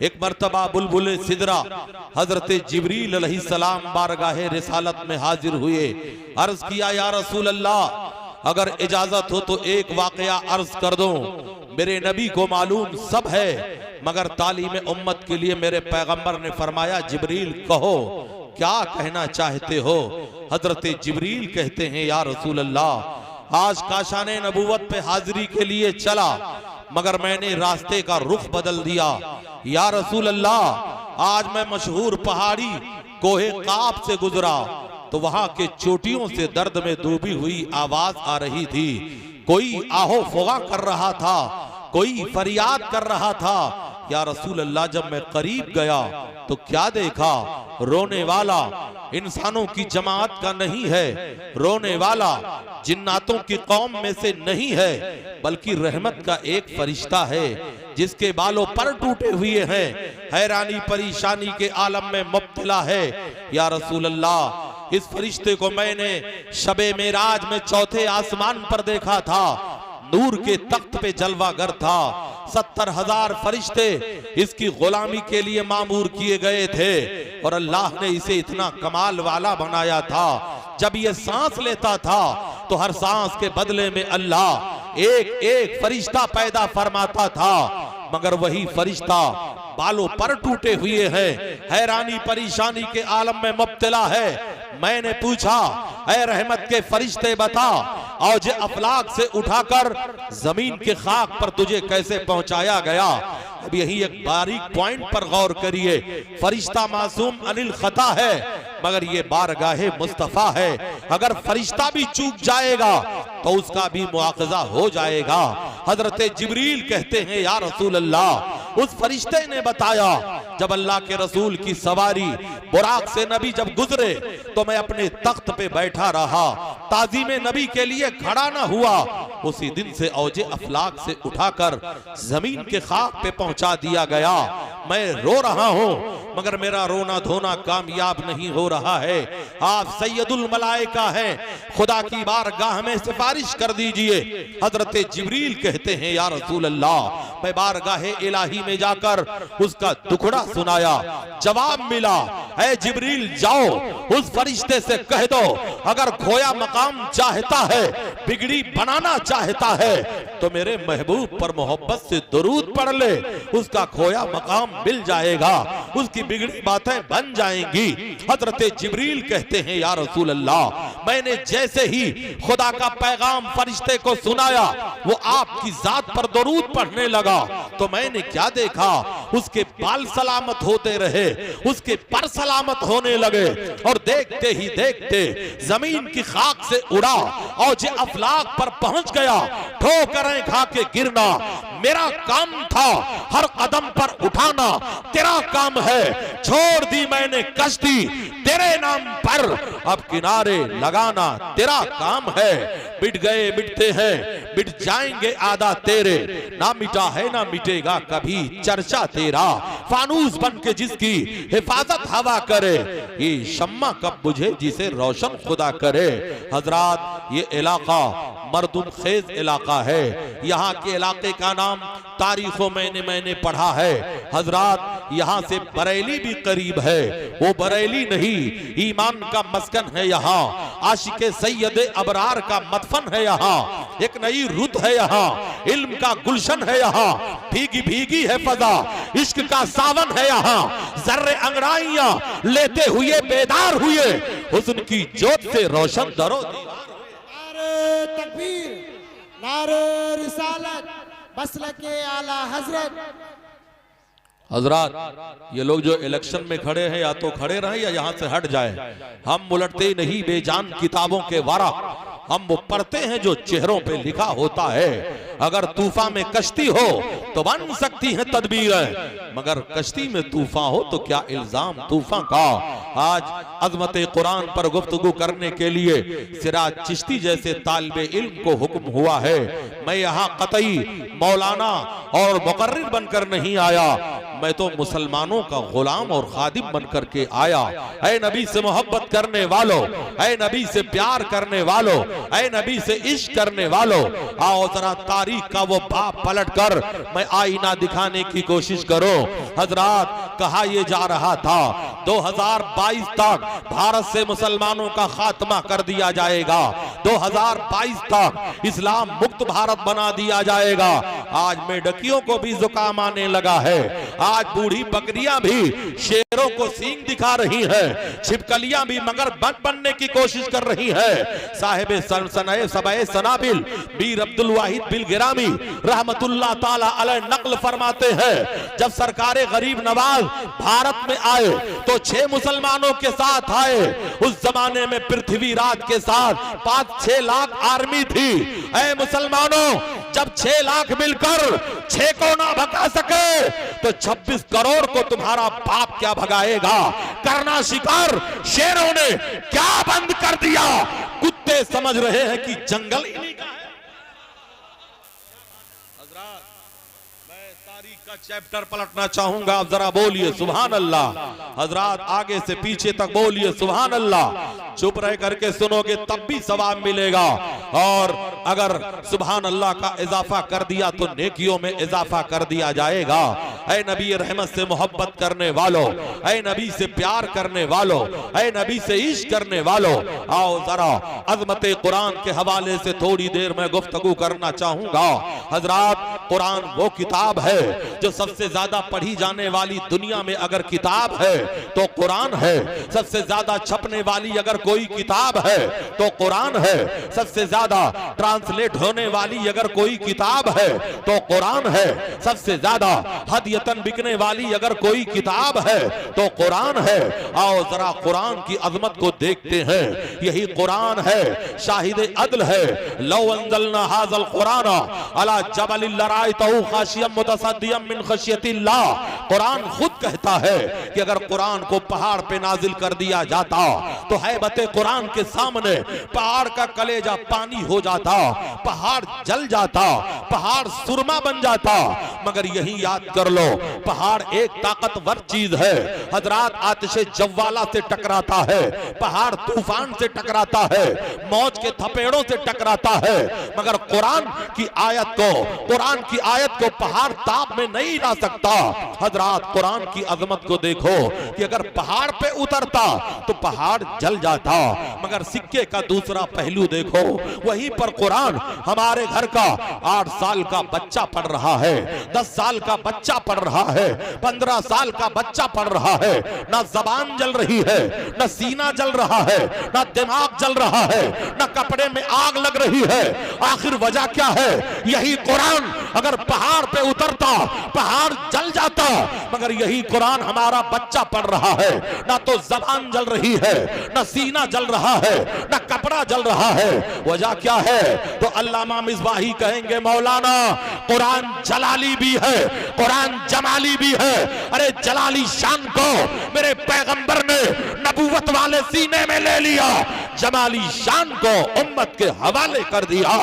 एक मर्तबा बुलबुल सिदरा हजरत जिब्रील अलैहिस्सलाम बारगाहे रिसालत में हाजिर हुए। अर्ज किया, या रसूल अल्लाह, अगर इजाजत हो तो एक वाकया अर्ज कर दो। मेरे नबी को मालूम सब है, मगर तालीम उम्मत के लिए मेरे पैगंबर ने फरमाया, जिब्रील कहो क्या कहना चाहते हो। हजरत जिब्रील कहते हैं, या रसूल अल्लाह, आज काशाने नबूवत पे हाजिरी के लिए चला, मगर मैंने रास्ते का रुख बदल दिया। या रसूल अल्लाह, आज मैं मशहूर पहाड़ी कोहे काब से गुजरा तो वहां के चोटियों से दर्द में डूबी हुई आवाज आ रही थी। कोई आहो फोगा कर रहा था, कोई फरियाद कर रहा था। या रसूल अल्लाह, जब मैं करीब गया तो क्या देखा, रोने वाला इंसानों की जमात का नहीं है, रोने वाला जिन्नातों की कौम में से नहीं है, बल्कि रहमत का एक फरिश्ता है जिसके बालों पर टूटे हुए हैं, हैरानी परेशानी के आलम में मुब्तला है। या रसूल अल्लाह, इस फरिश्ते को मैंने शबे मेराज में चौथे आसमान पर देखा था। नूर के तख्त पे जलवागर था। 70,000 फरिश्ते इसकी गुलामी के लिए मामूर किए गए थे और अल्लाह ने इसे इतना कमाल वाला बनाया था। जब ये सांस लेता था तो हर सांस के बदले में अल्लाह एक एक फरिश्ता पैदा फरमाता था, मगर वही फरिश्ता बालों पर टूटे हुए हैं, हैरानी परेशानी के आलम में मुब्तला है। मैंने पूछा, ऐ रहमत के फरिश्ते बता, औज अफलाक से उठाकर जमीन के खाक पर तुझे कैसे पहुंचाया गया। अब यही एक बारीक पॉइंट पर गौर करिए, फरिश्ता मासूम अनिल खता है, मगर ये बारगाहे मुस्तफा है। अगर फरिश्ता भी चूक जाएगा तो उसका भी मुआखजा हो जाएगा। हजरत जिब्रील कहते हैं, या रसूल अल्लाह, उस फरिश्ते ने बताया, जब अल्लाह के रसूल की सवारी बुराक से नबी जब गुजरे तो मैं अपने तख्त पे बैठा रहा, ताजीम नबी के लिए खड़ा ना हुआ। उसी दिन से औजे अफलाक से उठाकर जमीन के खाक पे पहुंचा दिया गया। मैं रो रहा हूं, मगर मेरा रोना धोना कामयाब नहीं हो रहा है। आप सैयदुल मलाइका हैं, खुदा की बारगाह में सिफारिश कर दीजिए। हजरत जिब्रील कहते हैं, या रसूल अल्लाह, मैं बारगाह इलाही में जाकर उसका दुखड़ा सुनाया। जवाब मिला, ऐ जिब्रील जाओ उस फरिश्ते से कह दो, अगर खोया मकाम चाहता है, बिगड़ी बनाना चाहता है, तो मेरे महबूब पर मोहब्बत से दुरूद पढ़ ले, उसका खोया मकाम मिल जाएगा, उसकी बिगड़ी बातें बन जाएंगी। हजरत जिब्रील कहते हैं, या रसूल अल्लाह, मैंने जैसे ही खुदा का पैगाम फरिश्ते को सुनाया, वो आपकी जात पर दुरूद पढ़ने लगा, तो मैंने क्या देखा, उसके बाल सलामत होते रहे, उसके पर सलामत होने लगे, और देखते ही देखते जमीन की खाक से उड़ा और जे अफलाक पर पहुंच गया। ठोकरें खा के गिरना मेरा काम था, हर कदम पर उठाना तेरा काम है। छोड़ दी मैंने कश्ती तेरे नाम पर, अब किनारे लगाना तेरा काम है। मिट गए मिटते हैं, मिट जाएंगे आदा तेरे, ना मिटा है ना मिटेगा कभी चर्चा तेरा। फानूस बन के जिसकी हिफाजत हवा करे, ये शम्मा कब बुझे जिसे रोशन खुदा करे। हजरात, ये इलाका मर्दुम खेज इलाका है। यहाँ के इलाके का नाम तारीखों में मैंने पढ़ा है। हजरात, यहाँ से बरेली भी करीब है। वो बरेली नहीं, ईमान का मस्कन है यहाँ, आशिके सैयद अबरार का मदफन है यहाँ। एक नई रुत है यहाँ, इल्म का गुलशन है यहाँ, भीगी भीगी है फजा, इश्क का सावन है यहाँ। जर्रे अंगड़ाइयां लेते हुए बेदार हुए, हुस्न की जोत से रोशन दरो दीवार। नारे तकबीर, नारे रिसालत, मसलके आला हजरत। हजरात, ये लोग जो इलेक्शन में खड़े हैं, या तो खड़े रहे या यहाँ से हट जाए। हम उलटते नहीं बेजान किताबों के वारा, हम वो पढ़ते हैं जो चेहरों पे लिखा होता है। अगर तूफान में कश्ती हो तो बन सकती है तदबीरें, मगर कश्ती में तूफान हो तो क्या इल्जाम तूफान का। आज अजमत कुरान पर गुफ्तगू करने के लिए सिराज चिश्ती जैसे तालिबे इल्म को हुक्म हुआ है। मैं यहाँ कतई मौलाना और मुकर्रिर बनकर नहीं आया, मैं तो मुसलमानों का गुलाम और खादिम बनकर के आया। ऐ नबी से मोहब्बत करने वालों, ऐ नबी से प्यार करने वालों, ऐ नबी से इश्क करने वालों, आओ जरा तारीफ तारीख का वो बाप पलटकर मैं आईना दिखाने की कोशिश करूं। हजरात, कहा यह जा रहा था 2022 तक भारत से मुसलमानों का खात्मा कर दिया जाएगा, 2022 तक इस्लाम मुक्त भारत बना दिया जाएगा। आज मेढकियों को भी जुकाम आने लगा है, आज बूढ़ी बकरियां भी शेरों को सींग दिखा रही हैं, छिपकलियां भी मगर बनने की कोशिश कर रही है। साहिब सबए सनाबिल मीर अब्दुल वाहिद बिल गिरामी रहमतुल्लाह ताला अलैह नक्ल फरमाते हैं, जब सरकारे गरीब नवाज भारत में आए तो 6 मुसलमानों के साथ आए। उस जमाने में पृथ्वीराज के साथ 5-6 लाख आर्मी थी। ऐ मुसलमानों, जब 6 लाख मिलकर 6 को ना भगा सके तो 26 करोड़ को तुम्हारा बाप क्या भगाएगा। करना शिकार शेरों ने क्या बंद कर दिया, कुत्ते समझ रहे हैं कि जंगल इन्हीं का है। हजरात, मैं तारीख का चैप्टर पलटना चाहूंगा, आप जरा बोलिए सुभान अल्लाह। हजरात, आगे से पीछे तक बोलिए सुभान अल्लाह। चुप रह करके सुनोगे तब भी सवाब मिलेगा, और अगर सुभान अल्लाह का इजाफा कर दिया तो नेकियों में इजाफा कर दिया जाएगा। ऐ नबी रहमत से मोहब्बत करने वालों, ऐ नबी से प्यार करने वालों, ऐ नबी से इश्क करने वालों, आओ जरा अजमत कुरान के हवाले से थोड़ी देर में गुफ्तगू करना चाहूंगा। हजरात, कुरान वो किताब है जो सबसे ज्यादा पढ़ी जाने वाली दुनिया में अगर किताब है तो कुरान है। सबसे ज्यादा छपने वाली अगर कोई किताब है तो कुरान है। सबसे ज्यादा ट्रांसलेट होने वाली अगर कोई किताब है तो कुरान है। सबसे ज्यादा हदियतन बिकने वाली अगर कोई किताब है तो कुरान है। आओ जरा कुरान की अजमत को देखते हैं। यही कुरान है, शाहिद अदल है। लौ अंज़लना हाज़ल कुरान अला जबलिन लरायतहु खाशियम मुतसद्दियम मिन खशियतिल्लाह। कुरान खुद कहता है कि अगर कुरान को पहाड़ पे नाजिल कर दिया जाता तो हैबत कुरान के सामने पहाड़ का कलेजा पानी हो जाता, पहाड़ जल जाता, पहाड़ सुरमा बन जाता। मगर यही याद कर लो, पहाड़ एक ताकतवर चीज है। हजरात, आतिशे जव्वाला से टकराता है, पहाड़ तूफान से टकराता है, मौज के थपेड़ों से टकराता है, मगर कुरान की आयत को पहाड़ ताप में नहीं ला सकता। हजरात, कुरान की अजमत को देखो कि अगर पहाड़ पे उतरता तो पहाड़ जल जाता, मगर सिक्के का दूसरा पहलू देखो, वहीं पर कुरान हमारे घर का 8 साल का बच्चा पढ़ रहा है, 10 साल का बच्चा पढ़ रहा है, 15 साल का बच्चा पढ़ रहा है। ना जबान जल रही है, ना सीना जल रहा है, ना दिमाग जल रहा है, ना कपड़े में आग लग रही है। आखिर वजह क्या है? यही कुरान अगर पहाड़ पे उतरता पहाड़ जल जाता, मगर यही कुरान हमारा बच्चा पढ़ रहा है। ना तो जबान जल रही है, ना सीना जल रहा है, ना कपड़ा जल रहा है। वजह क्या है? तो अल्लामा मिसबाही कहेंगे, मौलाना कुरान जलाली भी है, कुरान जमाली भी है। अरे जलाली शान को मेरे पैगंबर ने नबूवत वाले सीने में ले लिया, जमाली शान को उम्मत के हवाले कर दिया।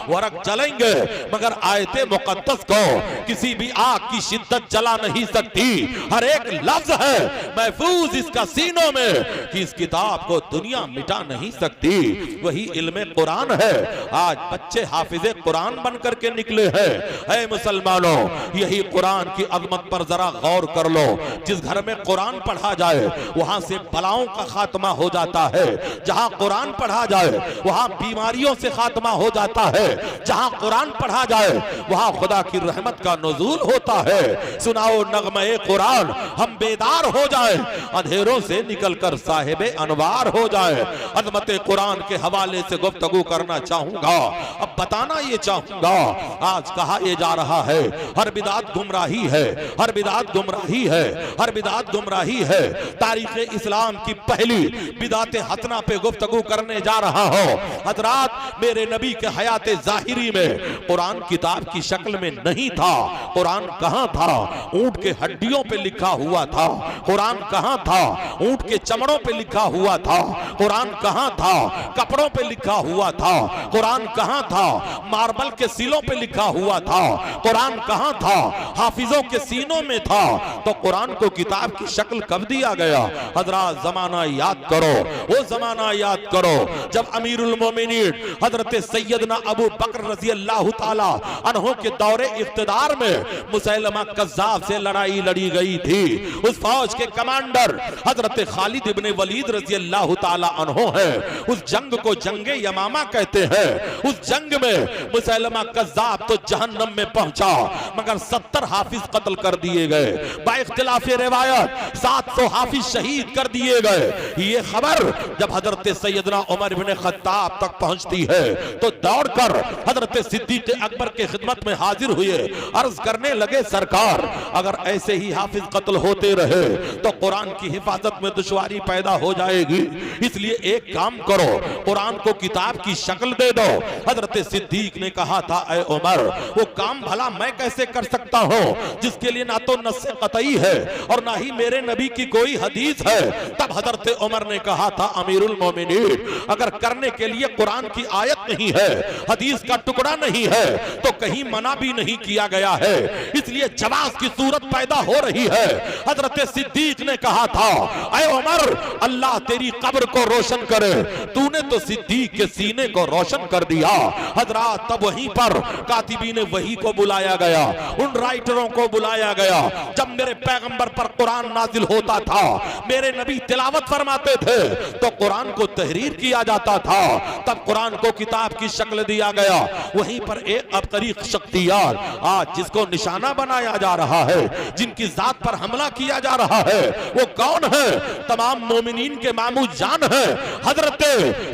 वरक जलेंगे मगर आयते मुकद्दस को किसी भी आग की शिद्दत जला नहीं सकती। हर एक लफ्ज है महफूज इसका सीनों में कि इस किताब को दुनिया मिटा नहीं सकती। वही इल्मे कुरान है। आज बच्चे हाफिजे कुरान बन करके निकले हैं। ऐ मुसलमानों, यही कुरान की अजमत पर जरा गौर कर लो। जिस घर में कुरान पढ़ा जाए वहां से बलाओं का खात्मा हो जाता है। जहां कुरान पढ़ा जाए वहां बीमारियों से खात्मा हो जाता है। जहां कुरान पढ़ा जाए वहां खुदा की रहमत का नुज़ूल होता है। सुनाओ नगमे कुरान, हम बेदार हो जाए, अंधेरों से निकलकर साहिबे अनवार हो जाए। अजमत कुरान के हवाले से गुफ्तगू करना चाहूंगा। अब बताना ये चाहूंगा, आज कहा यह जा रहा है हर बिदात गुमराही है, हर बिदात गुमराही है, हर बिदात गुमराही है। तारीख इस्लाम की पहली बिदात हसना पे गुफ्तगू करने जा रहा हो। हजरात, मेरे नबी के हयात जाहिरी में कुरान किताब की शक्ल में नहीं था। कुरान कहां था? ऊंट के हड्डियों पे लिखा हुआ था। कुरान कहां था? ऊंट के चमड़ों पे लिखा हुआ था। कुरान कहां था? कपड़ों पे लिखा हुआ था। कुरान कहां था? मार्बल के सिलों पे लिखा हुआ था। कुरान कहां था? हाफिजों के सीनों में था तो कुरान को किताब की शक्ल कब दिया गया? हजरत जमाना याद करो, वो जमाना याद करो जब अमीरुल मोमिनीन हजरत सैयदना अबू बकर रजी अल्लाह ताला अन्हो के दौरे इख्तिदार में मुसैलमा कज़्ज़ाब से लड़ाई लड़ी गई थी। उस फौज के कमांडर हजरत खालिद इब्ने वलीद रजी अल्लाह ताला अन्हो है। उस जंग को जंगे यमामा कहते हैं। उस जंग में मुसैलमा कज़्ज़ाब तो जहन्नम में पहुंचा, मगर 70 हाफिज कत्ल कर दिए गए। बाइख्तिलाफ़े रिवायत 700 हाफिज शहीद कर दिए गए। ये खबर जब हजरत सैयदना उमर इब्ने खत्ताब तक पहुंचती है तो दौड़कर हजरत सिद्दीक़ अकबर के खिदमत में हाजिर हुए, अर्ज करने लगे सरकार अगर ऐसे ही हाफिज कत्ल होते रहे तो कुरान की हिफाजत में दुश्वारी पैदा हो जाएगी, इसलिए एक काम करो कुरान को किताब की शक्ल दे दो। हजरत सिद्दीक ने कहा था ऐ उमर वो काम भला मैं कैसे कर सकता हूं जिसके लिए ना तो नस्से कतई है और ना ही मेरे नबी की कोई हदीस है। तब हजरत उमर ने कहा था अमीरुल मोमिनीन अगर करने के लिए कुरान की आयत नहीं है, हदीस का टुकड़ा नहीं है तो कहीं मना भी नहीं किया गया है, इसलिए जवाज की सूरत पैदा हो रही है। हजरत सिद्दीक ने कहा था ऐ उमर अल्लाह तेरी कब्र को रोशन करे, तूने तो सिद्दीक के सीने को रोशन कर दिया। हजरत तब वहीं पर कातिबीन वही को बुलाया गया, उन राइटरों को बुलाया गया। जब मेरे पैगंबर पर कुरान नाजिल होता था, मेरे नबी तिलावत फरमाते थे तो कुरान को तहरीर किया जाता था, तब कुरान को किताब की शक्ल दिया गया। वहीं पर एक अबतरी शख्सियत आज जिसको निशाना बनाया जा रहा है, जिनकी जात पर हमला किया जा रहा है, वो कौन है? तमाम मोमिनीन के मामू जान है, हजरत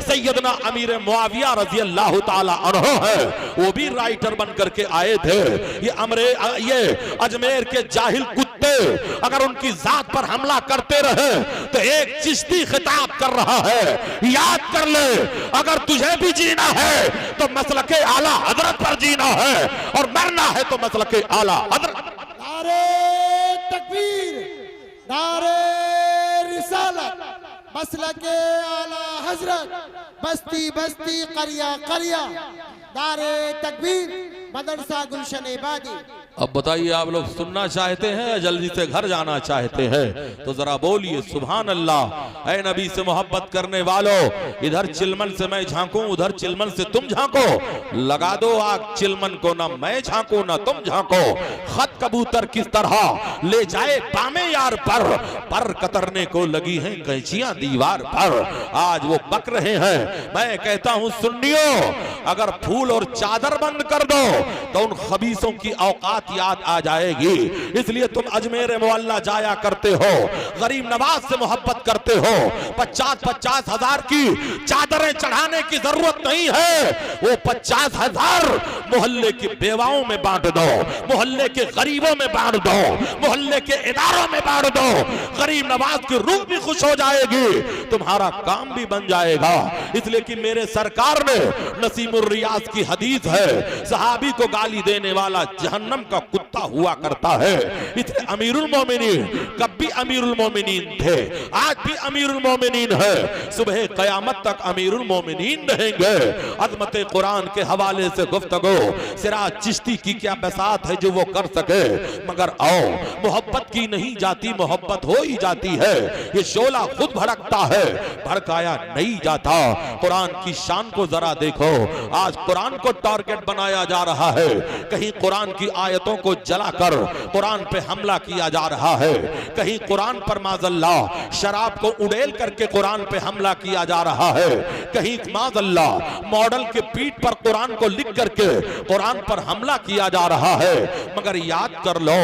सैयदना अमीर मुआविया रजी अल्लाह ताला अन्हु है। वो भी राइटर बन करके आए थे। ये अजमेर के जाहिल कुत्ते अगर उनकी जात पर हमला करते रहे तो एक चिश्ती खिताब कर रहा है, याद कर ले अगर तुझे भी जीना है तो मसलके आला हजरत पर जीना है और मरना है तो मसलके आला हजरत। नारे तकबीर, नारे रिसालत, मसलके आला हजरत, बस्ती बस्ती करिया करिया, नारे तकबीर, मदरसा गुलशन इबादी। अब बताइए आप लोग सुनना चाहते हैं या जल्दी से घर जाना चाहते हैं? तो जरा बोलिए सुभान अल्लाह। ऐ नबी से मोहब्बत करने वालों, इधर चिलमन से मैं झांकूं उधर चिलमन से तुम झांको, लगा दो आग चिलमन को, ना मैं झांकू ना तुम झांको। खत कबूतर किस तरह ले जाए पामे यार पर कतरने को लगी हैं कैंचियां दीवार पर। आज वो बक रहे हैं, मैं कहता हूं सुन्नियों अगर फूल और चादर बंद कर दो तो उन खबीसों की औकात याद आ जाएगी। इसलिए तुम अजमेर मोहल्ला जाया करते हो, गरीब नवाज से मोहब्बत करते हो, 50-50 हजार की चादरें चढ़ाने की जरूरत नहीं है, वो 50 हजार मोहल्ले की बेवाओं में बांट दो, मोहल्ले के गरीबों में बांट दो, मोहल्ले के इदारों में बांट दो। गरीब नवाज की रूह भी खुश हो जाएगी, तुम्हारा काम भी बन जाएगा। इसलिए कि मेरे सरकार ने नसीमुर रियाज की हदीस है, सहाबी को गाली देने वाला जहन्नम का कुत्ता हुआ करता है। इसलिए अमीरुल मोमिनीन कब भी अमीरुल मोमिनीन थे, आज भी अमीरुल मोमिनीन है, सुबह कयामत तक अमीरुल मोमिनीन रहेंगे। अज़मत कुरान के हवाले से गुफ्तगू सिराज चिश्ती की क्या बसात है जो वो कर सके, मगर आओ मोहब्बत की नहीं जाती, मोहब्बत हो ही जाती है। ये शोला खुद भड़कता है, भड़काया नहीं जाता। कुरान की शान को जरा देखो, आज कुरान को टारगेट बनाया जा रहा है, कहीं कुरान की आयतों को जलाकर कुरान पे हमला किया जा रहा है, कहीं कुरान पर माज़ल्ला शराब को उड़ेल करके कुरान पे हमला किया जा रहा है, कहीं माज़ल्ला मॉडल के पीठ पर कुरान को लिख करके कुरान पर हमला किया जा रहा है। मगर याद कर लो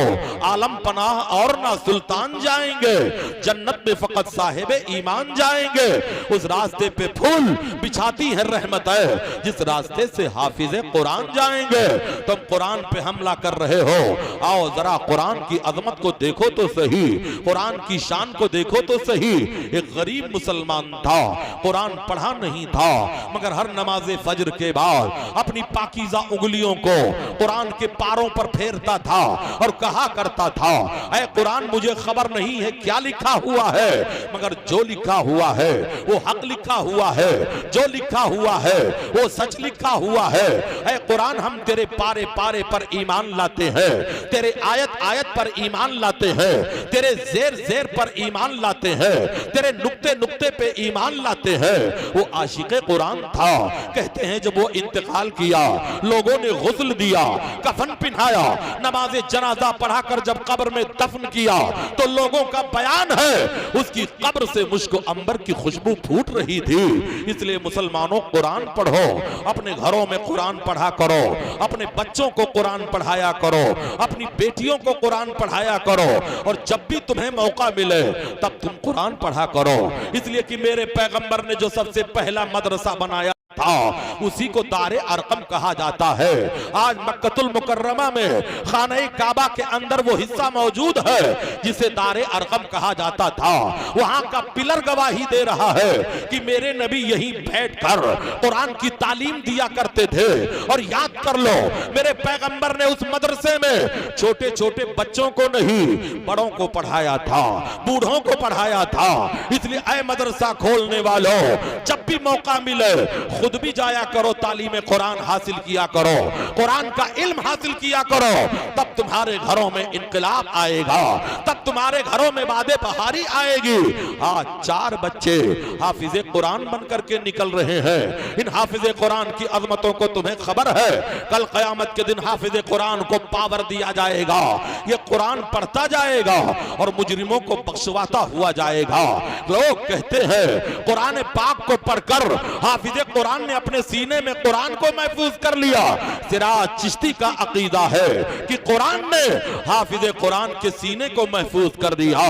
आलम पनाह और ना सुल्तान जाएंगे, जन्नत में फकत साहिबे ईमान जाएंगे। उस रास्ते पे फूल बिछाती है रहमत है, जिस रास्ते से हाफिज़े कुरान जाएंगे। तुम कुरान पे हमला कर रहे हो, आओ जरा कुरान की अजमत को देखो तो सही, कुरान की शान को देखो तो सही। एक गरीब मुसलमान था, कुरान पढ़ा नहीं था, मगर हर नमाज फजर के बाद अपनी पाकीज़ा उंगलियों को कुरान के पारों पर फेरता था और कहा करता था ऐ कुरान मुझे खबर नहीं है क्या लिखा हुआ है, मगर जो लिखा हुआ है वो हक लिखा हुआ है, जो लिखा हुआ है वो सच लिखा हुआ है। ऐ कुरान हम तेरे पारे पारे पर ईमान लाते हैं, तेरे आयत आयत पर ईमान लाते हैं, तेरे जेर जेर पर ईमान लाते हैं, तेरे नुक्ते नुक्ते पे ईमान लाते हैं। वो आशिक़े कुरान था। कहते हैं जब वो इंतकाल किया, लोगों ने गुस्ल दिया, कफन पहनाया, नमाज जनाजा पढ़ाकर जब कब्र में दफन किया, तो लोगों का बयान है उसकी कब्र से मुश्क अंबर की खुशबू फूट रही थी। इसलिए मुसलमानों, कुरान पढ़ो, अपने घरों में कुरान पढ़ा करो, अपने बच्चों को कुरान पढ़ाया करो, अपनी बेटियों को कुरान पढ़ाया करो, और जब भी तुम्हें मौका मिले तब तुम कुरान पढ़ा करो। इसलिए कि मेरे पैगंबर ने जो सबसे पहला मदरसा बनाया था उसी को दारे अरकम कहा जाता है। आज मक्कतुल मुकर्रमा में खाने काबा के अंदर वो हिस्सा मौजूद है जिसे दारे अरकम कहा जाता था। वहां का पिलर गवाही दे रहा है कि मेरे नबी यहीं बैठकर कुरान की तालीम दिया करते थे। और याद कर लो, मेरे पैगंबर ने उस मदरसे में छोटे छोटे बच्चों को नहीं, बड़ों को पढ़ाया था, बूढ़ों को पढ़ाया था। इसलिए ऐ मदरसा खोलने वालों, जब भी मौका मिले खुद भी जाया करो, तालीम कुरान हासिल किया करो, कुरान का इल्म हासिल किया करो, तब तुम्हारे घरों में इनकलाब आएगा, तब तुम्हारे घरों में वादे बहारी आएगी। आज 4 बच्चे हाफिजे कुरान बनकर के निकल रहे हैं। इन हाफिजे कुरान की अजमतों को तुम्हें खबर है, कल कयामत के दिन हाफिजे कुरान को पावर दिया जाएगा, ये कुरान पढ़ता जाएगा और मुजरिमों को बख्शवाता हुआ जाएगा। लोग कहते हैं कुरान पाक को पढ़कर हाफिजे कुरान ने अपने सीने में कुरान को महफूज कर लिया। सिराज चिश्ती का अकीदा है कि कुरान ने हाफिजे कुरान के सीने को महफूज कर दिया।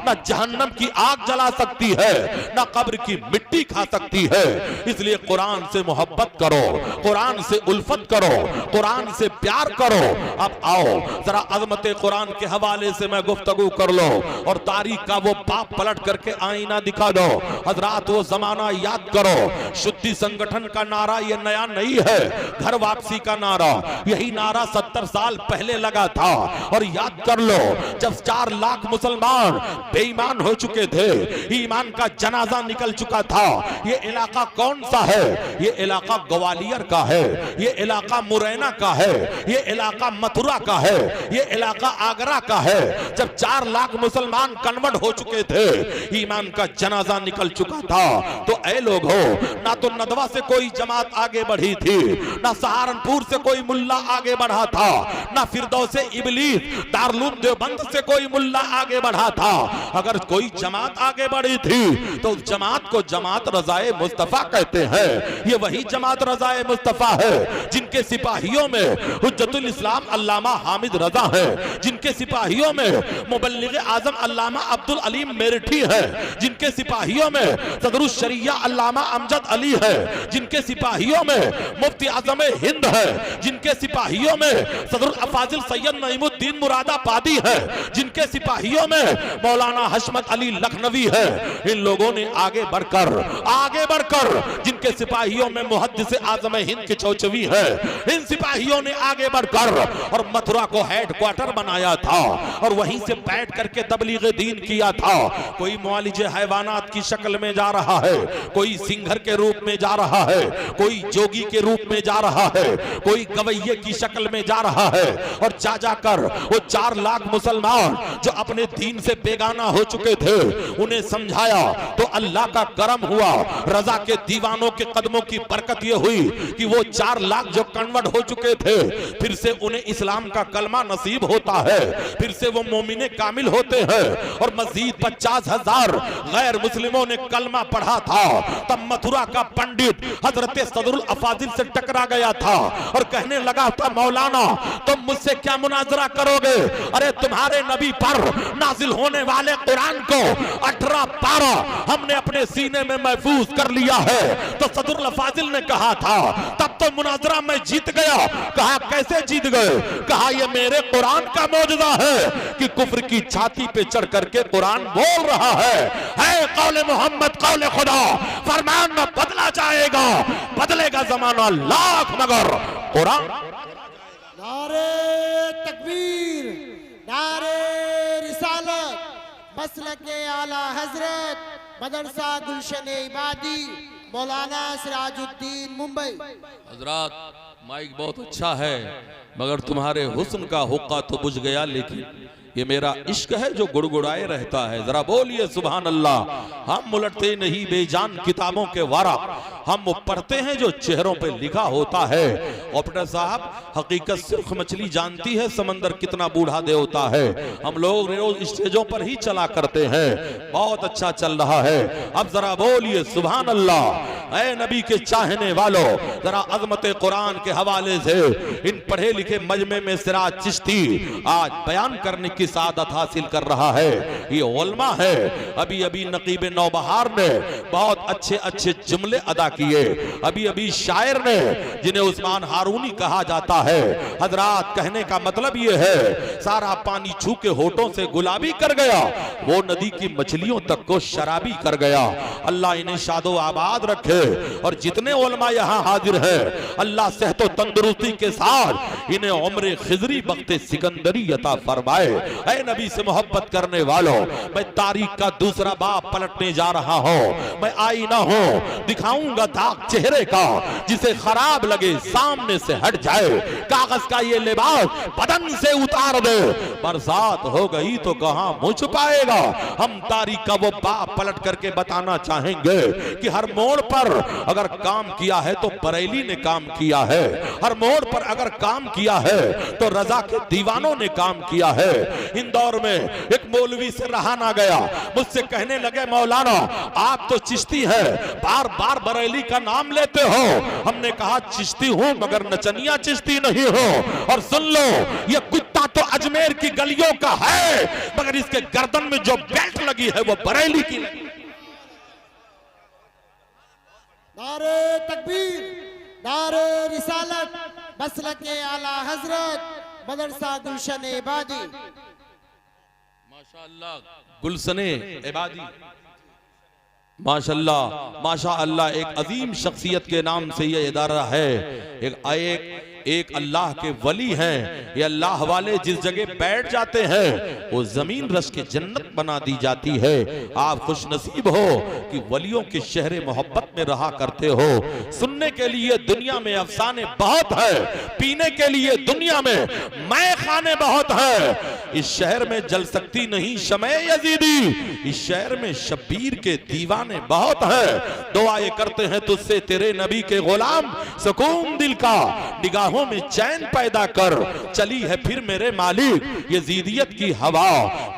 ना जहन्नम की आग जला सकती है, ना कब्र की मिट्टी खा सकती है। इसलिए कुरान से मोहब्बत करो, कुरान से उल्फत करो, कुरान से प्यार करो। अब आओ जरा अजमत कुरान के हवाले से मैं गुफ्तगू कर लो और तारीख का वो पाप पलट करके आईना दिखा दो। हजरात, वो जमाना याद करो, शुद्धि संगठन का नारा ये नया नहीं है, घर वापसी का नारा, यही नारा 70 साल पहले लगा था। और याद कर लो, जब 4 लाख मुसलमान बेईमान हो चुके थे, ईमान का जनाजा निकल चुका था। ये इलाका कौन सा है? ये इलाका ग्वालियर का है, ये इलाका मुरैना का है, ये इलाका मथुरा का है, ये इलाका आगरा का है। जब 4 लाख मुसलमान कन्वर्ट हो चुके थे, ईमान का जनाजा निकल चुका था, तो ऐ लोग हो, ना तो नदवा से कोई जमात आगे बढ़ी थी, ना सहारनपुर से कोई मुल्ला आगे बढ़ा था, ना फिरदौसे इबलीस दारुल देवबंद से कोई मुल्ला आगे बढ़ा था। अगर कोई जमात आगे बढ़ी थी तो उस जमात को जमात रजाए मुस्तफा कहते हैं। ये वही जमात रजाए मुस्तफा है जिनके सिपाहियों में हुज्जतुल इस्लाम अल्लामा हामिद रजा है, जिनके सिपाहियों में मुबल्लिग आजम अल्लामा अब्दुल अलीम मेरठी है, जिनके सिपाहियों में सदरुल शरिया अल्लामा अमजद अली है, जिनके सिपाहियों में मुफ्ती आजम हिंद है, जिनके सिपाहियों में सदरुल अफाजिल सैयद नईमुद्दीन मुरादाबादी है, जिनके सिपाहियों में मौलाना हशमत अली लखनवी है। इन लोगों ने आगे बढ़कर जिनके सिपाहियों में मुहद्दिस आजम हिंद की चौचवी है, इन सिपाहियों ने आगे बढ़कर और मथुरा को हेडक्वार्टर बनाया था और वहीं से बैठ करके तबलीग दीन किया था। कोई मुआलिज हैवानात की शक्ल में जा रहा है, कोई सिंघर के रूप में जा रहा है, कोई जोगी के रूप में जा रहा है, कोई गवैये की शक्ल में जा रहा है। और जा जाकर वो 4 लाख मुसलमान जो अपने दीन से बेगाना हो चुके थे, उन्हें समझाया तो अल्लाह का करम हुआ। रजा के दीवानों के कदमों की बरकत ये हुई कि वो 4 लाख जो कन्वर्ट हो चुके थे, फिर से उन्हें इस्लाम का कलमा नसीब होता है, फिर से वो मोमिने कामिल होते हैं। और मजीद 50,000 गैर मुस्लिमों ने कलमा पढ़ा था। तब मथुरा का पंडित हजरत सदरुल अफाजिल से टकरा गया था और कहने लगा था, मौलाना तुम मुझसे क्या मुनाजरा करोगे? अरे तुम्हारे नबी पर नाजिल होने वाले कुरान को 18 पारा हमने अपने सीने में महफूज कर लिया है। तो सदरुल अफाजिल ने कहा था, तब तो मुनाजरा में जीत गया। कहा कैसे जीत गए? कहा ये मेरे कुरान का मौजूदा है कि कुफ्र की छाती पे चढ़ करके कुरान बोल रहा है कौले मोहम्मद कौले खुदा, फरमान न बदला जाएगा, बदलेगा जमाना लाख मगर कुरान। नारे तकबीर, नारे रिसालत, मसलके आला हजरत मदरसा गुलशन इबादी मौलाना सिराजुद्दीन मुंबई। हजरात माइक बहुत अच्छा है मगर तुम्हारे हुस्न का हुक्का तो बुझ गया, लेकिन ये मेरा इश्क है जो गुड़गुड़ाए रहता है। जरा बोलिए सुभान अल्लाह। हम उलटते नहीं बेजान किताबों के वारा, हम वो पढ़ते हैं जो चेहरों पे लिखा होता है। ऑपरेटर साहब, हकीकत सुर्ख मछली जानती है समंदर कितना बूढ़ा दे होता है। हम लोग रोज स्टेजों पर ही चला करते हैं। बहुत अच्छा चल रहा है। अब जरा बोलिए सुभान अल्लाह। ऐ नबी के चाहने वालों, जरा अजमत कुरान के हवाले से इन पढ़े लिखे मजमे में सिराज चिश्ती आज बयान करने की सादत हासिल कर रहा है। ये उलमा है। अभी अभी नकीब नौबहार ने बहुत अच्छे अच्छे जुमले अदा किए। अभी अभी शायर ने, जिन्हें उस्मान हारूनी कहा जाता है, हजरात कहने का मतलब ये है सारा पानी छू के होठों से गुलाबी कर गया, वो नदी की मछलियों तक को शराबी कर गया। अल्लाह इन्हें शादो आबाद रखे। और जितने उलमा यहाँ हाजिर है, अल्लाह सेहतो तंदुरुस्ती के साथ इन्हें उम्र खिजरी बख्ते सिकंदरी अता फरमाए। ऐ नबी से मोहब्बत करने वालों, मैं तारीख का दूसरा बाब पलटने जा रहा हूँ। मैं आईना हूँ, दिखाऊंगा दाग चेहरे का, जिसे खराब लगे सामने से हट जाए। कागज का ये लिबास बदन से उतार दे, बरसात हो गई तो कहां मुंह छुपाएगा। हम तारीख का वो बाब पलट करके बताना चाहेंगे कि हर मोड़ पर अगर काम किया है तो बरेली ने काम किया है, हर मोड़ पर अगर काम किया है तो रजा के दीवानों ने काम किया है। इंदौर में एक मौलवी से रहा ना गया, मुझसे कहने लगे मौलाना आप तो चिश्ती है, बार बार बरेली का नाम लेते हो। हमने कहा चिश्ती हूं मगर नचनिया चिश्ती नहीं हो। और सुन लो, ये कुत्ता तो अजमेर की गलियों का है मगर इसके गर्दन में जो बेल्ट लगी है वो बरेली की लगी। नारे तकबीर, नारे रिसालत, मसलके आला हजरत मदरसा गुलशन इबादी। माशाअल्लाह, गुलशने इबादी, माशाअल्लाह माशाअल्लाह। एक अजीम शख्सियत के नाम से ये इदारा है। एक अल्लाह के वली हैं। ये अल्लाह वाले जिस जगह बैठ जाते हैं वो जमीन रश के जन्नत बना दी जाती है। आप खुश नसीब हो कि वलियों के शहर मोहब्बत में रहा करते हो। सुनने के लिए दुनिया में अफसाने बहुत है, पीने के लिए दुनिया में मैं खाने बहुत है। इस शहर में जल सकती नहीं शमे यजीदी, इस शहर में शब्बीर के दीवाने बहुत है। दुआएं करते हैं तुझसे तेरे नबी के गुलाम, सुकून दिल का निगाहों में चैन पैदा कर। चली है फिर मेरे मालिक यजीदियत की हवा,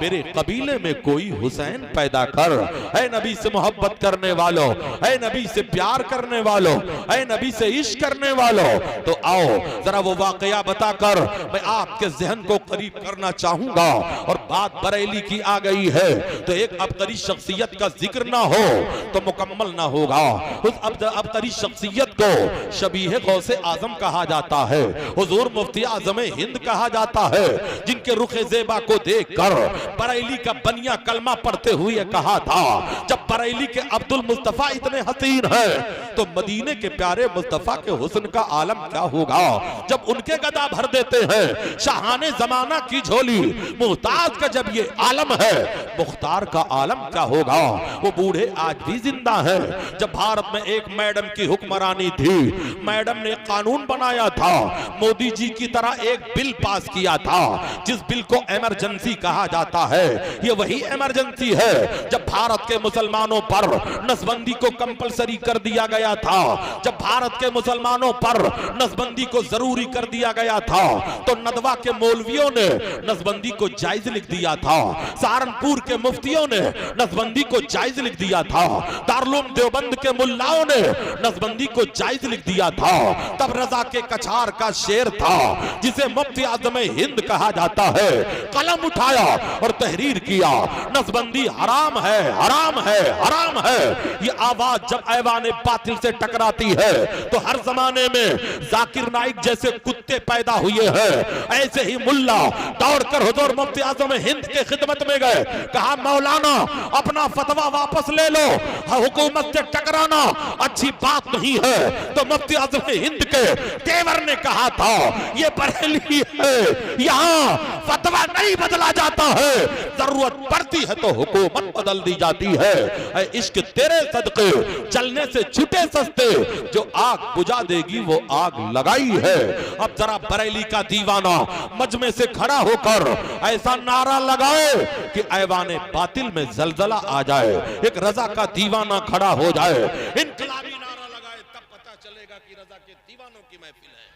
मेरे कबीले में कोई हुसैन पैदा कर। ऐ नबी से मोहब्बत करने वालों, ऐ नबी से प्यार करने वालों, ऐ नबी से इश्क करने वालों, तो आओ जरा वो वाकया बताकर मैं आपके जहन को करीब करना चाहूंगा। और बात बरेली की आ गई है तो एक अबतरी शख्सियत का जिक्र ना हो तो मुकम्मल ना होगा। उस अबतरी शख्सियत को शबीह गौसे आजम कहा जाता है, हुजूर मुफ्ती आजम हिंद कहा जाता है, जिनके रुखे ज़ेबा को देखकर बरेली का बनिया कलमा पढ़ते हुए कहा था, जब बरेली के अब्दुल मुस्तफा इतने हसीन हैं तो मदीने के प्यारे मुस्तफा के हुस्न का आलम क्या होगा। जब उनके गदा भर देते हैं शाहाने जमाना की झोली, मुहताज का जब ये आलम है, मुख्तार का आलम क्या होगा। वो बूढ़े आज भी जिंदा हैं। जब भारत में एक मैडम की हुक्मरानी थी, मैडम ने कानून बनाया था, मोदी जी की तरह एक बिल पास किया था, जिस बिल को इमरजेंसी कहा जाता है। ये वही इमरजेंसी है जब भारत के मुसलमानों पर नसबंदी को कंपलसरी कर दिया गया था, जब भारत के मुसलमानों पर नसबंदी को जरूरी कर दिया गया था तो नदवा के मौलवियों ने नसबंदी को जायज लिख दिया था, सहारनपुर के मुफ्तियों ने नसबंदी को जायज लिख दिया था, दारुल देवबंद के मुल्लाओं ने नसबंदी को जायज लिख दिया था। तब रजा के कछार का शेर था, जिसे मुफ्ती आजम हिंद कहा जाता है, कलम उठाया और तहरीर किया, नसबंदी हराम है, हराम है, हराम है। ये आवाज जब ऐवाने बातिल से टकराती है तो हर जमाने में जाकिर नाइक जैसे कुत्ते पैदा हुए हैं। ऐसे ही मुल्ला दौड़कर हुजूर मुफ्ती आजम हिंद के खिदमत में गए, कहा मौलाना अपना फतवा वापस ले लो, हुकूमत से टकराना अच्छी बात नहीं है। तो मुफ्ती आजम हिंद के तेवर ने कहा था ये बरेली है, यहाँ फतवा नहीं बदला जाता है, जरूरत पड़ती है तो हुकूमत बदल दी जाती है। ऐ इश्क तेरे सदके चलने से छुटे सस्ते, जो आग बुझा देगी वो आग लगाई है। अब जरा बरेली का दीवाना मजमे से खड़ा होकर ऐसा नारा लगाए कि ऐवाने बातिल में जलजला आ जाए। एक रजा का दीवाना खड़ा हो जाए, इनकलाबी नारा लगाए, तब पता चलेगा कि रजा के दीवानों की महफिल है।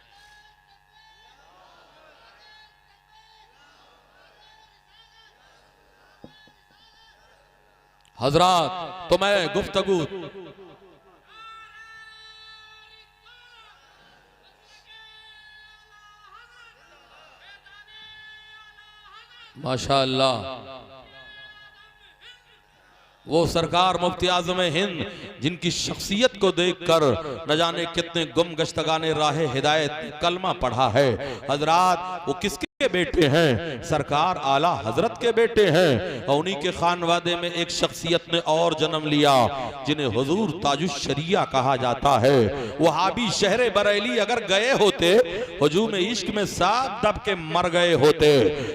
हजरात, तो मैं गुफ्तगू माशाअल्लाह वो सरकार मुफ्ती आज़म हिंद जिनकी शख्सियत को देखकर न जाने कितने गुमगश्तगाने राहे हिदायत कलमा पढ़ा है। हजरात, वो किसके बेटे हैं? सरकार आला हजरत के बेटे हैं। और उन्हीं के खानवादे में एक शख्सियत ने और जन्म लिया जिन्हें हुजूर ताजुश शरिया कहा जाता है। वहाबी शहरे बरेली अगर गए होते, हुजूम इश्क में साथ दब के मर गए होते।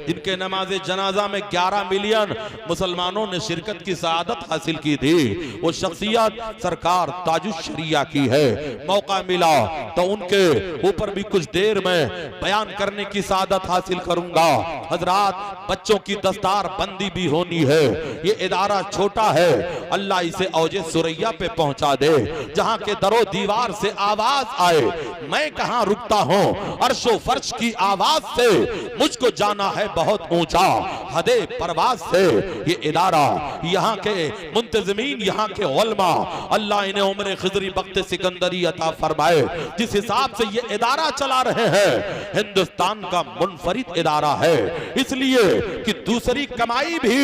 जिनके नमाज जनाजा में 11 मिलियन मुसलमानों ने शिरकत की सआदत हासिल की थी, वो शख्सियत सरकार ताजुश शरिया की है। मौका मिला तो उनके ऊपर भी कुछ देर में बयान करने की सआदत हासिल करूंगा। हजरात, बच्चों की दस्तार बंदी भी होनी है। ये इदारा छोटा है, अल्लाह इसे औजे सुरैया पे पहुंचा दे, जहां के दरो दीवार से आवाज आए, मैं कहां रुकता हूं, अर्शो फर्श की आवाज से मुझको जाना है बहुत ऊंचा, हदे परवाज से। ये इदारा, यहाँ के मुंतजमीन, यहाँ के उलमा, अल्लाह इन्हें उम्र खिजरी वक्त सिकंदरी अता फरमाए। जिस हिसाब से ये इदारा चला रहे हैं, हिंदुस्तान का मुनफरिद इदारा है, इसलिए कि दूसरी कमाई भी